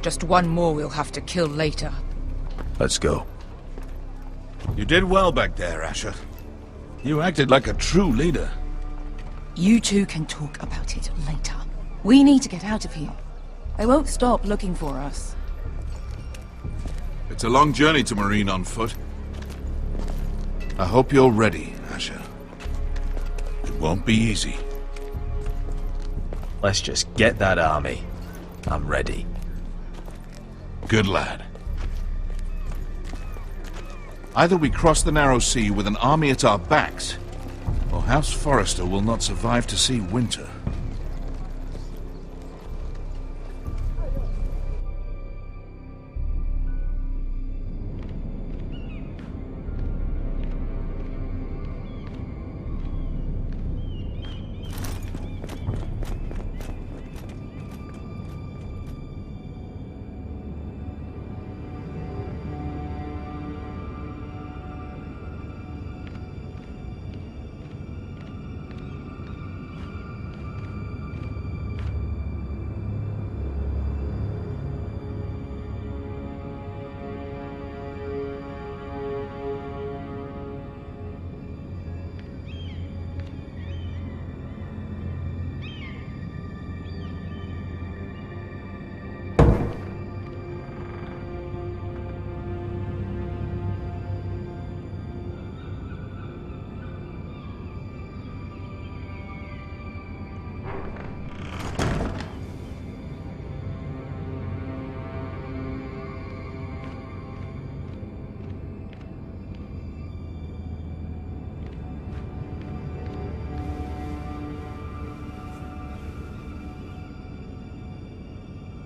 Just one more we'll have to kill later. Let's go. You did well back there, Asher. You acted like a true leader. You two can talk about it later. We need to get out of here. They won't stop looking for us. It's a long journey to Marine on foot. I hope you're ready, Asher. It won't be easy. Let's just get that army. I'm ready. Good lad. Either we cross the narrow sea with an army at our backs, or House Forrester will not survive to see winter.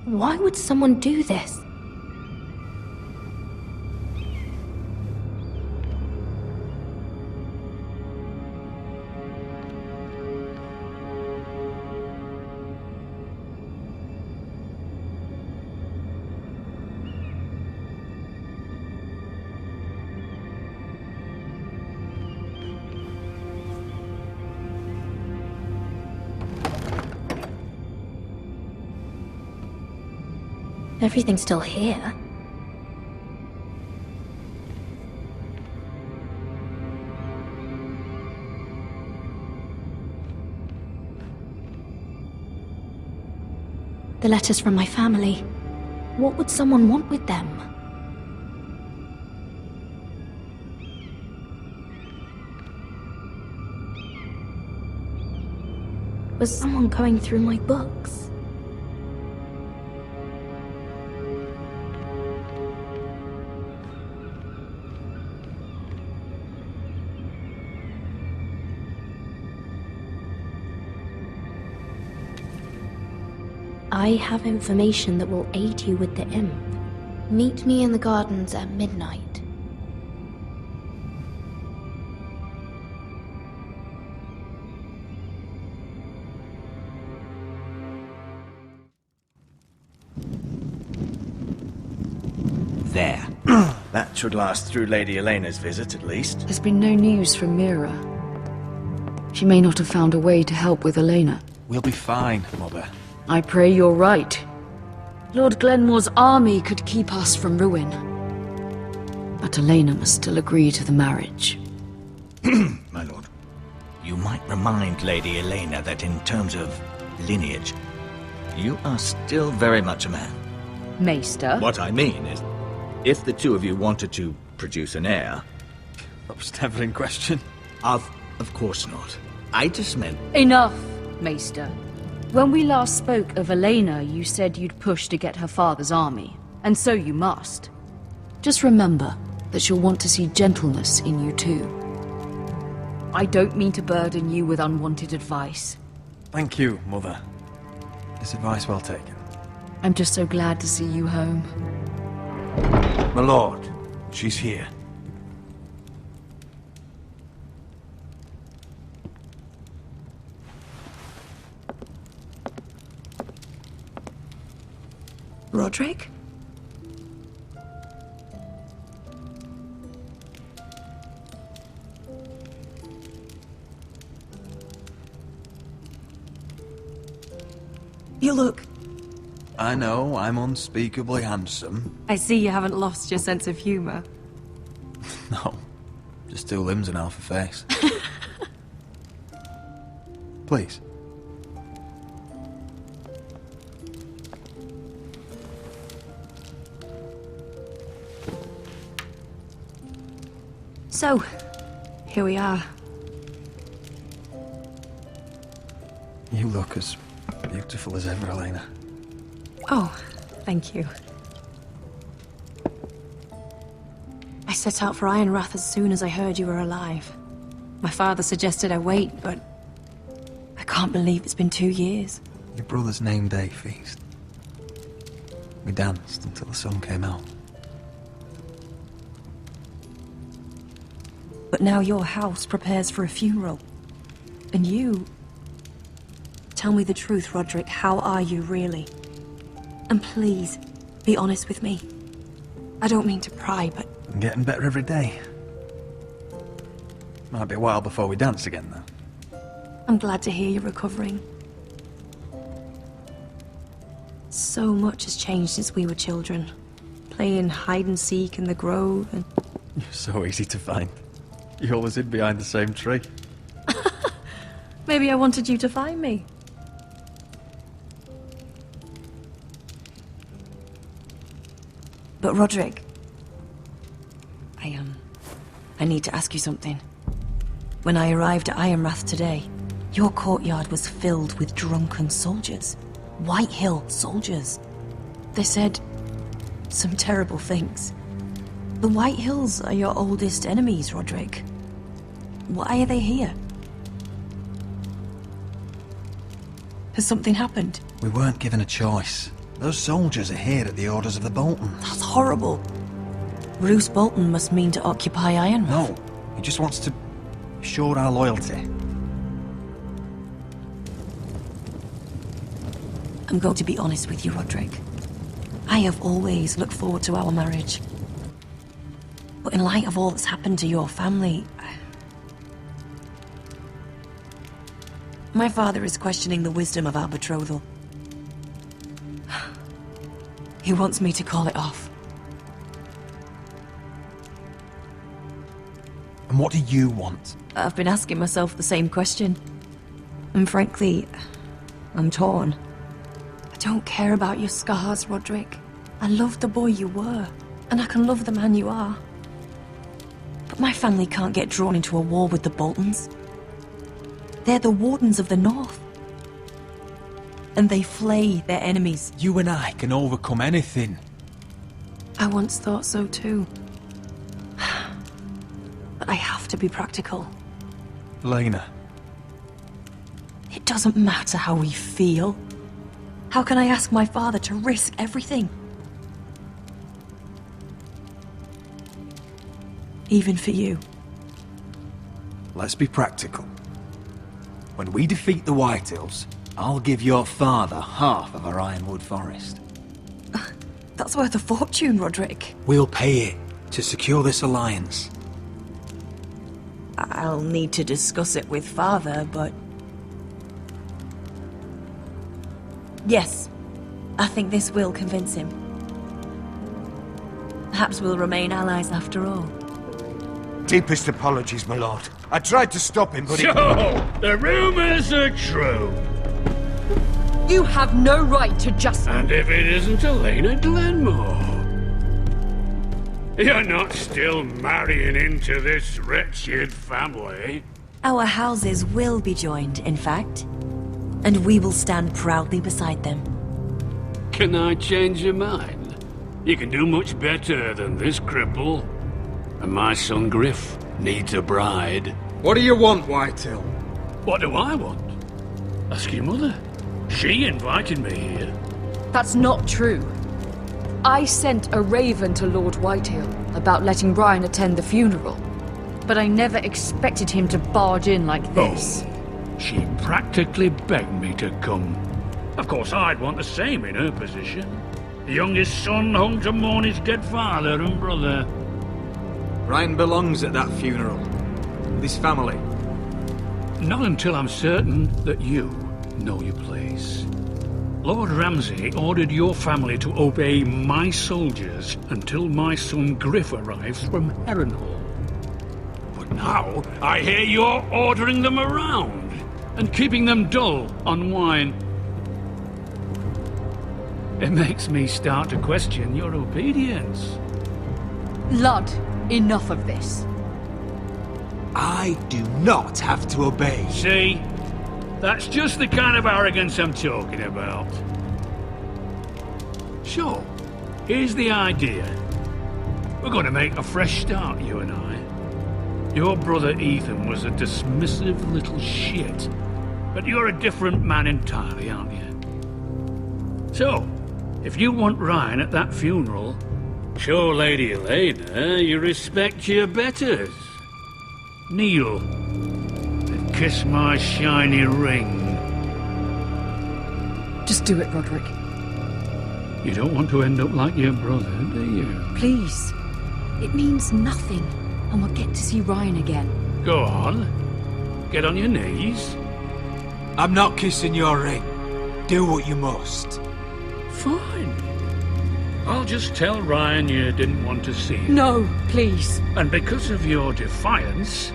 Why would someone do this? Everything's still here. The letters from my family. What would someone want with them? Was someone going through my books? I have information that will aid you with the imp. Meet me in the gardens at midnight. There. That should last through Lady Elena's visit, at least. There's been no news from Mira. She may not have found a way to help with Elena. We'll be fine, Mother. I pray you're right. Lord Glenmore's army could keep us from ruin. But Elena must still agree to the marriage. My lord. You might remind Lady Elena that in terms of lineage, you are still very much a man. Maester? What I mean is, if the two of you wanted to produce an heir... That was never in question. Of course not. I just meant... Enough, Maester. When we last spoke of Elena, you said you'd push to get her father's army. And so you must. Just remember that she'll want to see gentleness in you too. I don't mean to burden you with unwanted advice. Thank you, Mother. This advice well taken. I'm just so glad to see you home. My lord, she's here. Roderick? You look... I know, I'm unspeakably handsome. I see you haven't lost your sense of humor. No, just two limbs and half a face. Please. So, here we are. You look as beautiful as ever, Elena. Oh, thank you. I set out for Ironrath as soon as I heard you were alive. My father suggested I wait, but I can't believe it's been 2 years. Your brother's name day feast. We danced until the sun came out. But now your house prepares for a funeral. And you... Tell me the truth, Roderick. How are you, really? And please, be honest with me. I don't mean to pry, but... I'm getting better every day. Might be a while before we dance again, though. I'm glad to hear you're recovering. So much has changed since we were children. Playing hide-and-seek in the grove and... You're so easy to find. You always hid behind the same tree. Maybe I wanted you to find me. But Roderick... I need to ask you something. When I arrived at Ironrath today, your courtyard was filled with drunken soldiers. White Hill soldiers. They said some terrible things. The White Hills are your oldest enemies, Roderick. Why are they here? Has something happened? We weren't given a choice. Those soldiers are here at the orders of the Boltons. That's horrible. Roose Bolton must mean to occupy Ironrath. No, he just wants to assure our loyalty. I'm going to be honest with you, Roderick. I have always looked forward to our marriage. But in light of all that's happened to your family... My father is questioning the wisdom of our betrothal. He wants me to call it off. And what do you want? I've been asking myself the same question. And frankly, I'm torn. I don't care about your scars, Roderick. I love the boy you were, and I can love the man you are. But my family can't get drawn into a war with the Boltons. They're the Wardens of the North. And they flay their enemies. You and I can overcome anything. I once thought so too. But I have to be practical. Elena. It doesn't matter how we feel. How can I ask my father to risk everything? even for you. Let's be practical. When we defeat the Whitehills, I'll give your father half of our Ironwood Forest. That's worth a fortune, Roderick. We'll pay it to secure this alliance. I'll need to discuss it with Father, but... Yes, I think this will convince him. Perhaps we'll remain allies after all. Deepest apologies, my lord. I tried to stop him, but So, the rumors are true. You have no right to just... And if it isn't Elena Glenmore? You're not still marrying into this wretched family? Our houses will be joined, in fact. And we will stand proudly beside them. Can I change your mind? You can do much better than this cripple. And my son Griff needs a bride. What do you want, Whitehill? What do I want? Ask your mother. She invited me here. That's not true. I sent a raven to Lord Whitehill about letting Brian attend the funeral. But I never expected him to barge in like this. Oh, she practically begged me to come. Of course, I'd want the same in her position. The youngest son home to mourn his dead father and brother. Ryan belongs at that funeral. With his family. Not until I'm certain that you know your place. Lord Ramsay ordered your family to obey my soldiers until my son Griff arrives from Harrenhal. But now, I hear you're ordering them around and keeping them dull on wine. It makes me start to question your obedience. Lud, enough of this. I do not have to obey. See? That's just the kind of arrogance I'm talking about. So, here's the idea. We're going to make a fresh start, you and I. Your brother Ethan was a dismissive little shit. But you're a different man entirely, aren't you? So, if you want Ryan at that funeral, show Lady Elena you respect your betters. Kneel and kiss my shiny ring. Just do it, Roderick. You don't want to end up like your brother, do you? Please. It means nothing, and we'll get to see Ryan again. Go on. Get on your knees. I'm not kissing your ring. Do what you must. Fine. I'll just tell Ryan you didn't want to see him. No, please. And because of your defiance,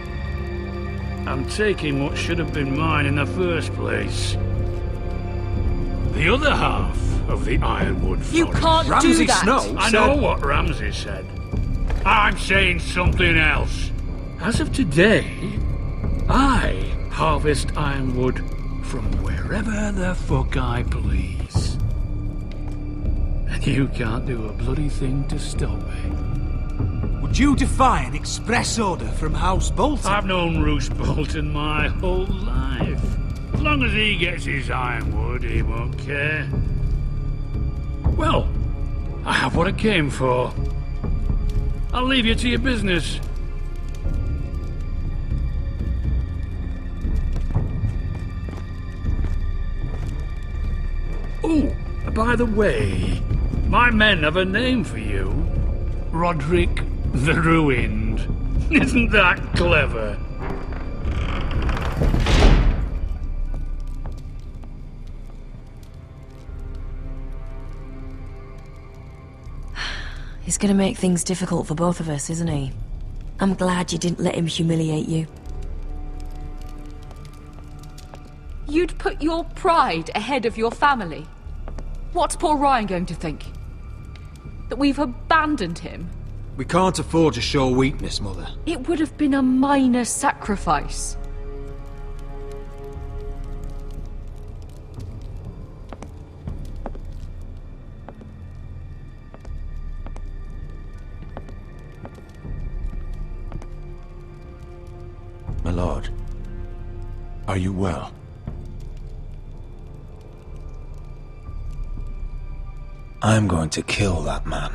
I'm taking what should have been mine in the first place. The other half of the Ironwood Forest. You can't Ramsay do that! Snow I know what Ramsay said. I'm saying something else. As of today, I harvest ironwood from wherever the fuck I please. And you can't do a bloody thing to stop me. Would you defy an express order from House Bolton? I've known Roose Bolton my whole life. As long as he gets his ironwood, he won't care. Well, I have what I came for. I'll leave you to your business. Oh, by the way, my men have a name for you. Roderick the Ruined. Isn't that clever? He's gonna make things difficult for both of us, isn't he? I'm glad you didn't let him humiliate you. You'd put your pride ahead of your family. What's poor Ryan going to think? That we've abandoned him? We can't afford to show weakness, Mother. It would have been a minor sacrifice. My lord, are you well? I'm going to kill that man.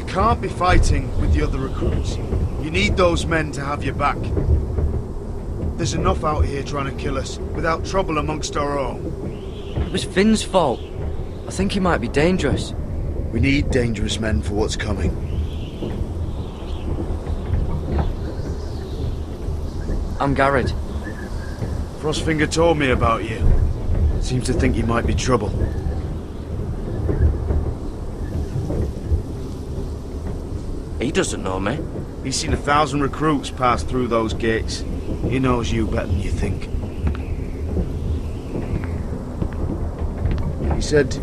can't be fighting with the other recruits. You need those men to have your back. There's enough out here trying to kill us, without trouble amongst our own. It was Finn's fault. I think he might be dangerous. We need dangerous men for what's coming. I'm Garrett. Frostfinger told me about you. Seems to think you might be trouble. He doesn't know me. He's seen 1,000 recruits pass through those gates. He knows you better than you think. He said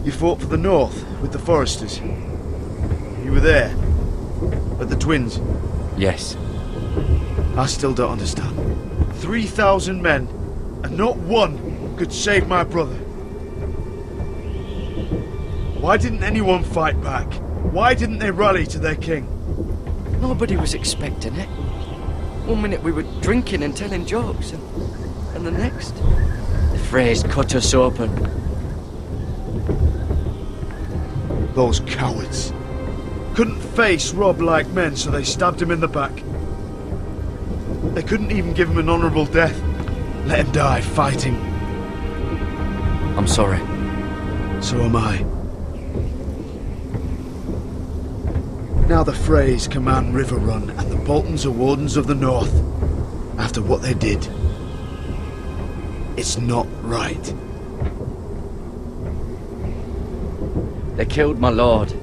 you fought for the North with the Foresters. You were there at the Twins. Yes. I still don't understand. 3,000 men, and not one could save my brother. Why didn't anyone fight back? Why didn't they rally to their king? Nobody was expecting it. One minute we were drinking and telling jokes, and the next, the Freys cut us open. Those cowards. Couldn't face Rob like men, so they stabbed him in the back. They couldn't even give him an honourable death. Let him die fighting. I'm sorry. So am I. Now the Freys command River Run, and the Boltons are Wardens of the North. After what they did. It's not right. They killed my lord.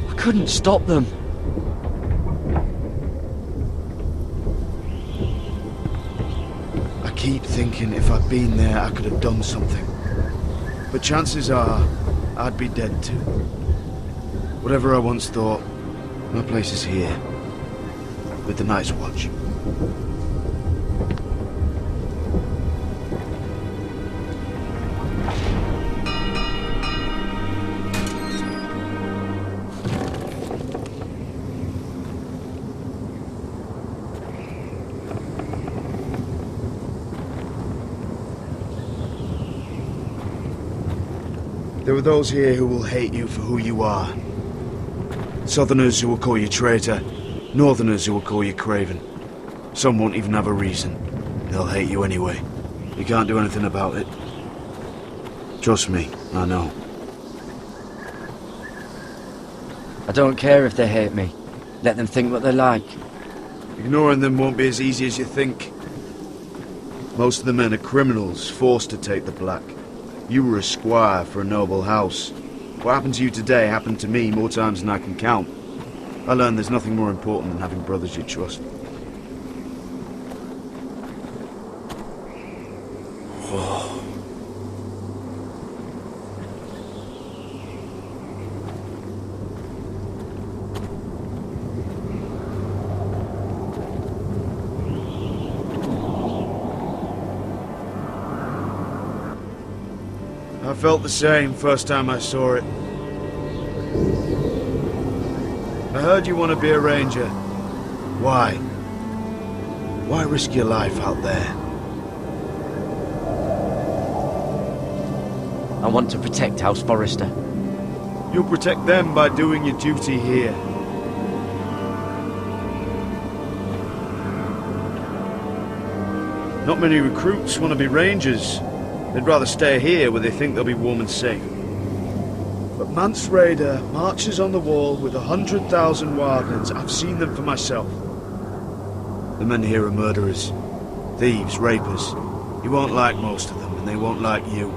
I couldn't stop them. I keep thinking if I'd been there, I could have done something. But chances are, I'd be dead too. Whatever I once thought, my place is here. With the Night's Watch. There are those here who will hate you for who you are. Southerners who will call you traitor, Northerners who will call you craven. Some won't even have a reason. They'll hate you anyway. You can't do anything about it. Trust me, I know. I don't care if they hate me. Let them think what they like. Ignoring them won't be as easy as you think. Most of the men are criminals, forced to take the black. You were a squire for a noble house. What happened to you today happened to me more times than I can count. I learned there's nothing more important than having brothers you trust. I felt the same first time I saw it. I heard you want to be a ranger. Why? Why risk your life out there? I want to protect House Forrester. You'll protect them by doing your duty here. Not many recruits want to be rangers. They'd rather stay here where they think they'll be warm and safe. But Mance Rayder marches on the wall with 100,000 wildlings. I've seen them for myself. The men here are murderers, thieves, rapers. You won't like most of them, and they won't like you.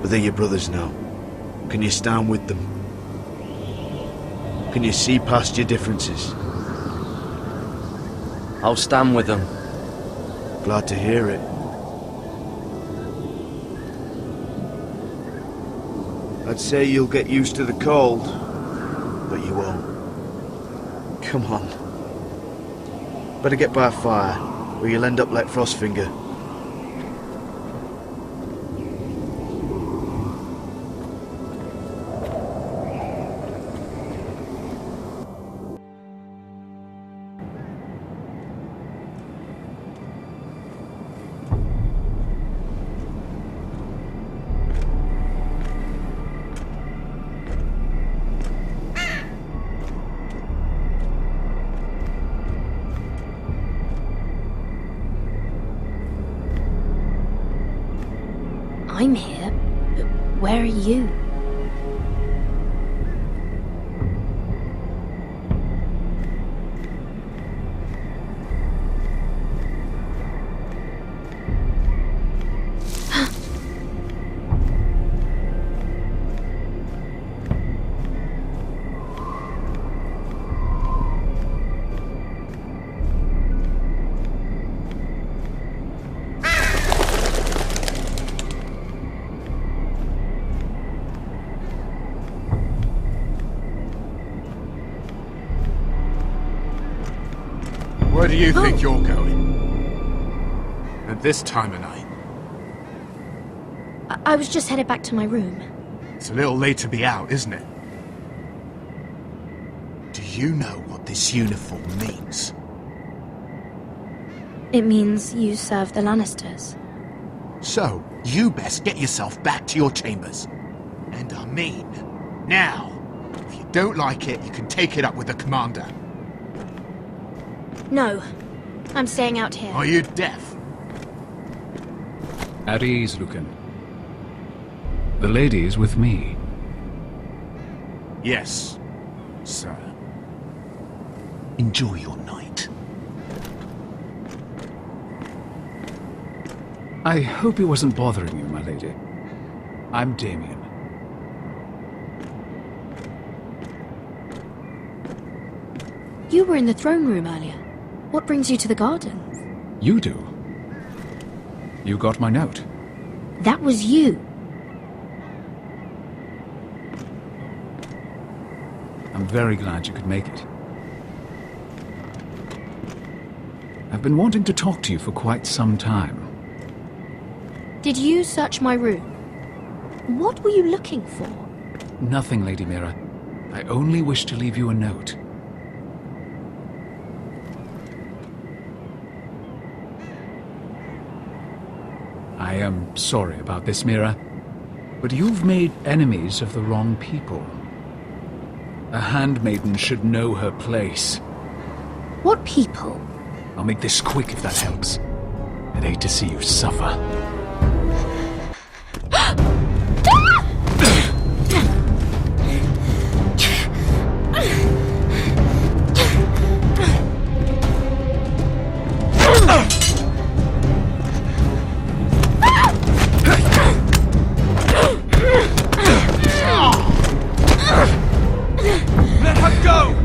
But they're your brothers now. Can you stand with them? Can you see past your differences? I'll stand with them. Glad to hear it. I'd say you'll get used to the cold, but you won't. Come on. Better get by a fire, or you'll end up like Frostfinger. I'm here, but where are you? Where do you think you're going? At this time of night? I was just headed back to my room. It's a little late to be out, isn't it? Do you know what this uniform means? It means you serve the Lannisters. So, you best get yourself back to your chambers. And I mean, now. If you don't like it, you can take it up with the commander. No, I'm staying out here. Are you deaf? At ease, Lucan. The lady is with me. Yes, sir. Enjoy your night. I hope he wasn't bothering you, my lady. I'm Damien. You were in the throne room earlier. What brings you to the gardens? You do. You got my note. That was you. I'm very glad you could make it. I've been wanting to talk to you for quite some time. Did you search my room? What were you looking for? Nothing, Lady Mira. I only wish to leave you a note. I am sorry about this, Mira, but you've made enemies of the wrong people. A handmaiden should know her place. What people? I'll make this quick if that helps. I'd hate to see you suffer. Let her go!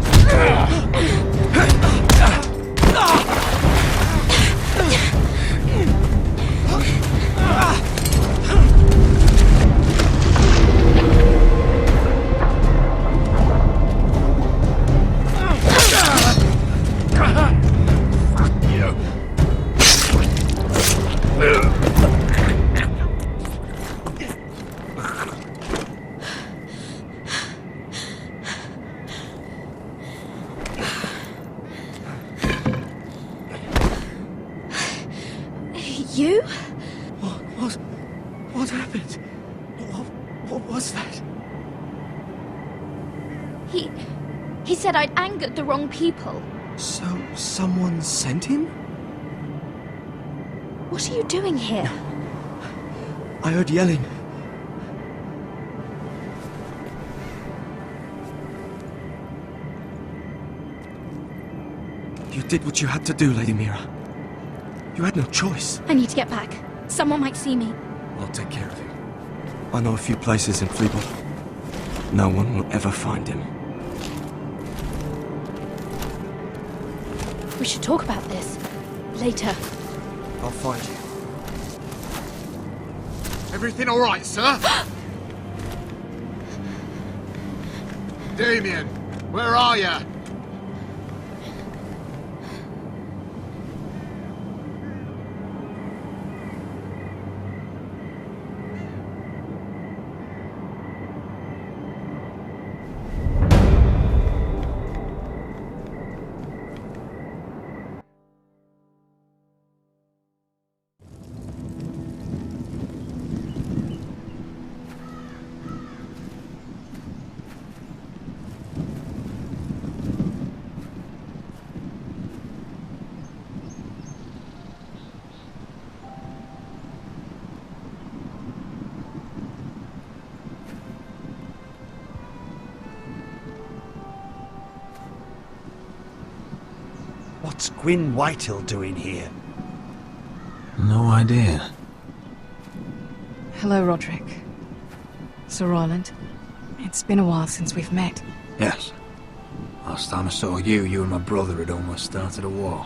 You? What happened? What was that? He said I'd angered the wrong people. So, someone sent him? What are you doing here? I heard yelling. You did what you had to do, Lady Mira. You had no choice. I need to get back. Someone might see me. I'll take care of it. I know a few places in Fleetwood. No one will ever find him. We should talk about this. Later. I'll find you. Everything all right, sir? Damien, where are you? What's Gwyn Whitehill doing here? No idea. Hello, Roderick. Sir Roland. It's been a while since we've met. Yes. Last time I saw you, you and my brother had almost started a war.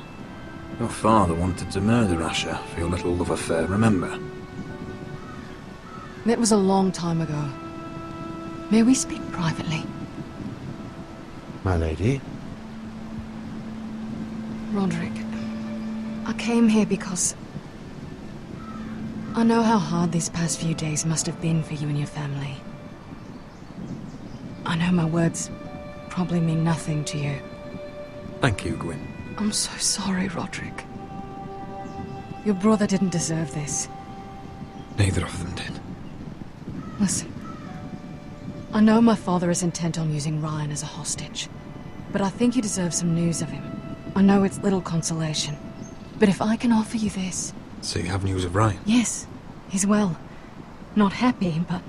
Your father wanted to murder Asher for your little love affair, remember? That was a long time ago. May we speak privately? My lady? Roderick, I came here because I know how hard these past few days must have been for you and your family. I know my words probably mean nothing to you. Thank you, Gwyn. I'm so sorry, Roderick. Your brother didn't deserve this. Neither of them did. Listen. I know my father is intent on using Ryan as a hostage, but I think you deserve some news of him. I know it's little consolation, but if I can offer you this... So you have news of Ryan? Yes, he's well. Not happy, but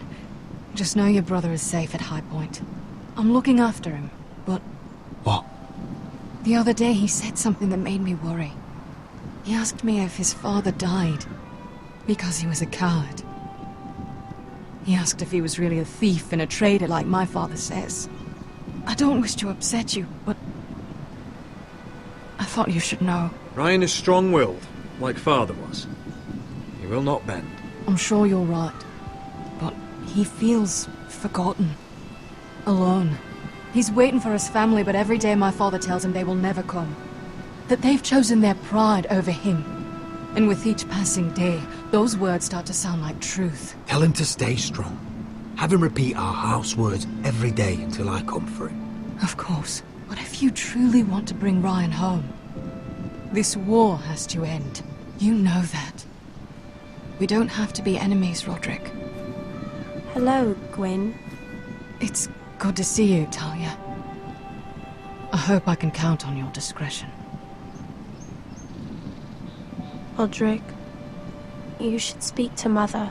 just know your brother is safe at High Point. I'm looking after him, but... What? The other day he said something that made me worry. He asked me if his father died because he was a coward. He asked if he was really a thief and a traitor like my father says. I don't wish to upset you, but I thought you should know. Ryan is strong-willed, like father was. He will not bend. I'm sure you're right, but he feels forgotten. Alone. He's waiting for his family, but every day my father tells him they will never come. That they've chosen their pride over him. And with each passing day, those words start to sound like truth. Tell him to stay strong. Have him repeat our house words every day until I come for him. Of course. But if you truly want to bring Ryan home, this war has to end. You know that. We don't have to be enemies, Roderick. Hello, Gwyn. It's good to see you, Talia. I hope I can count on your discretion. Roderick, you should speak to Mother.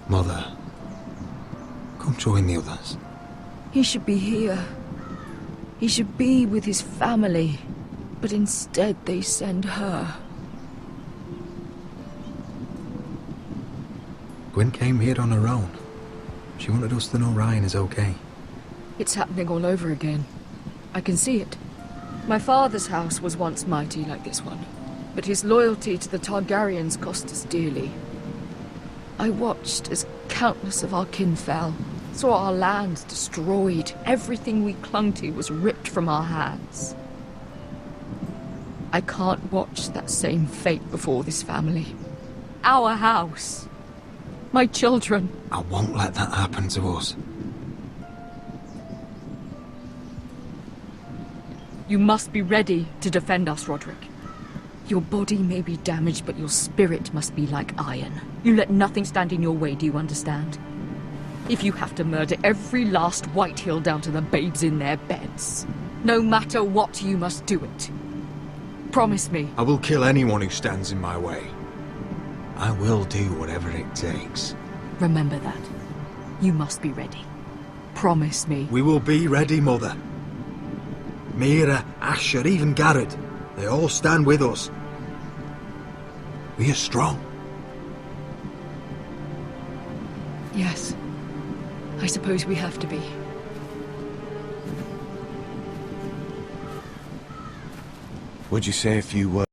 Mother, come join the others. He should be here. He should be with his family. But instead they send her. Gwyn came here on her own. She wanted us to know Ryan is okay. It's happening all over again. I can see it. My father's house was once mighty like this one, but his loyalty to the Targaryens cost us dearly. I watched as countless of our kin fell, saw our lands destroyed, everything we clung to was ripped from our hands. I can't watch that same fate before this family. Our house. My children. I won't let that happen to us. You must be ready to defend us, Roderick. Your body may be damaged, but your spirit must be like iron. You let nothing stand in your way, do you understand? If you have to murder every last Whitehill down to the babes in their beds, no matter what, you must do it. Promise me. I will kill anyone who stands in my way. I will do whatever it takes. Remember that. You must be ready. Promise me. We will be ready, Mother. Mira, Asher, even Garrett. They all stand with us. We are strong. Yes. I suppose we have to be. Would you say a few words?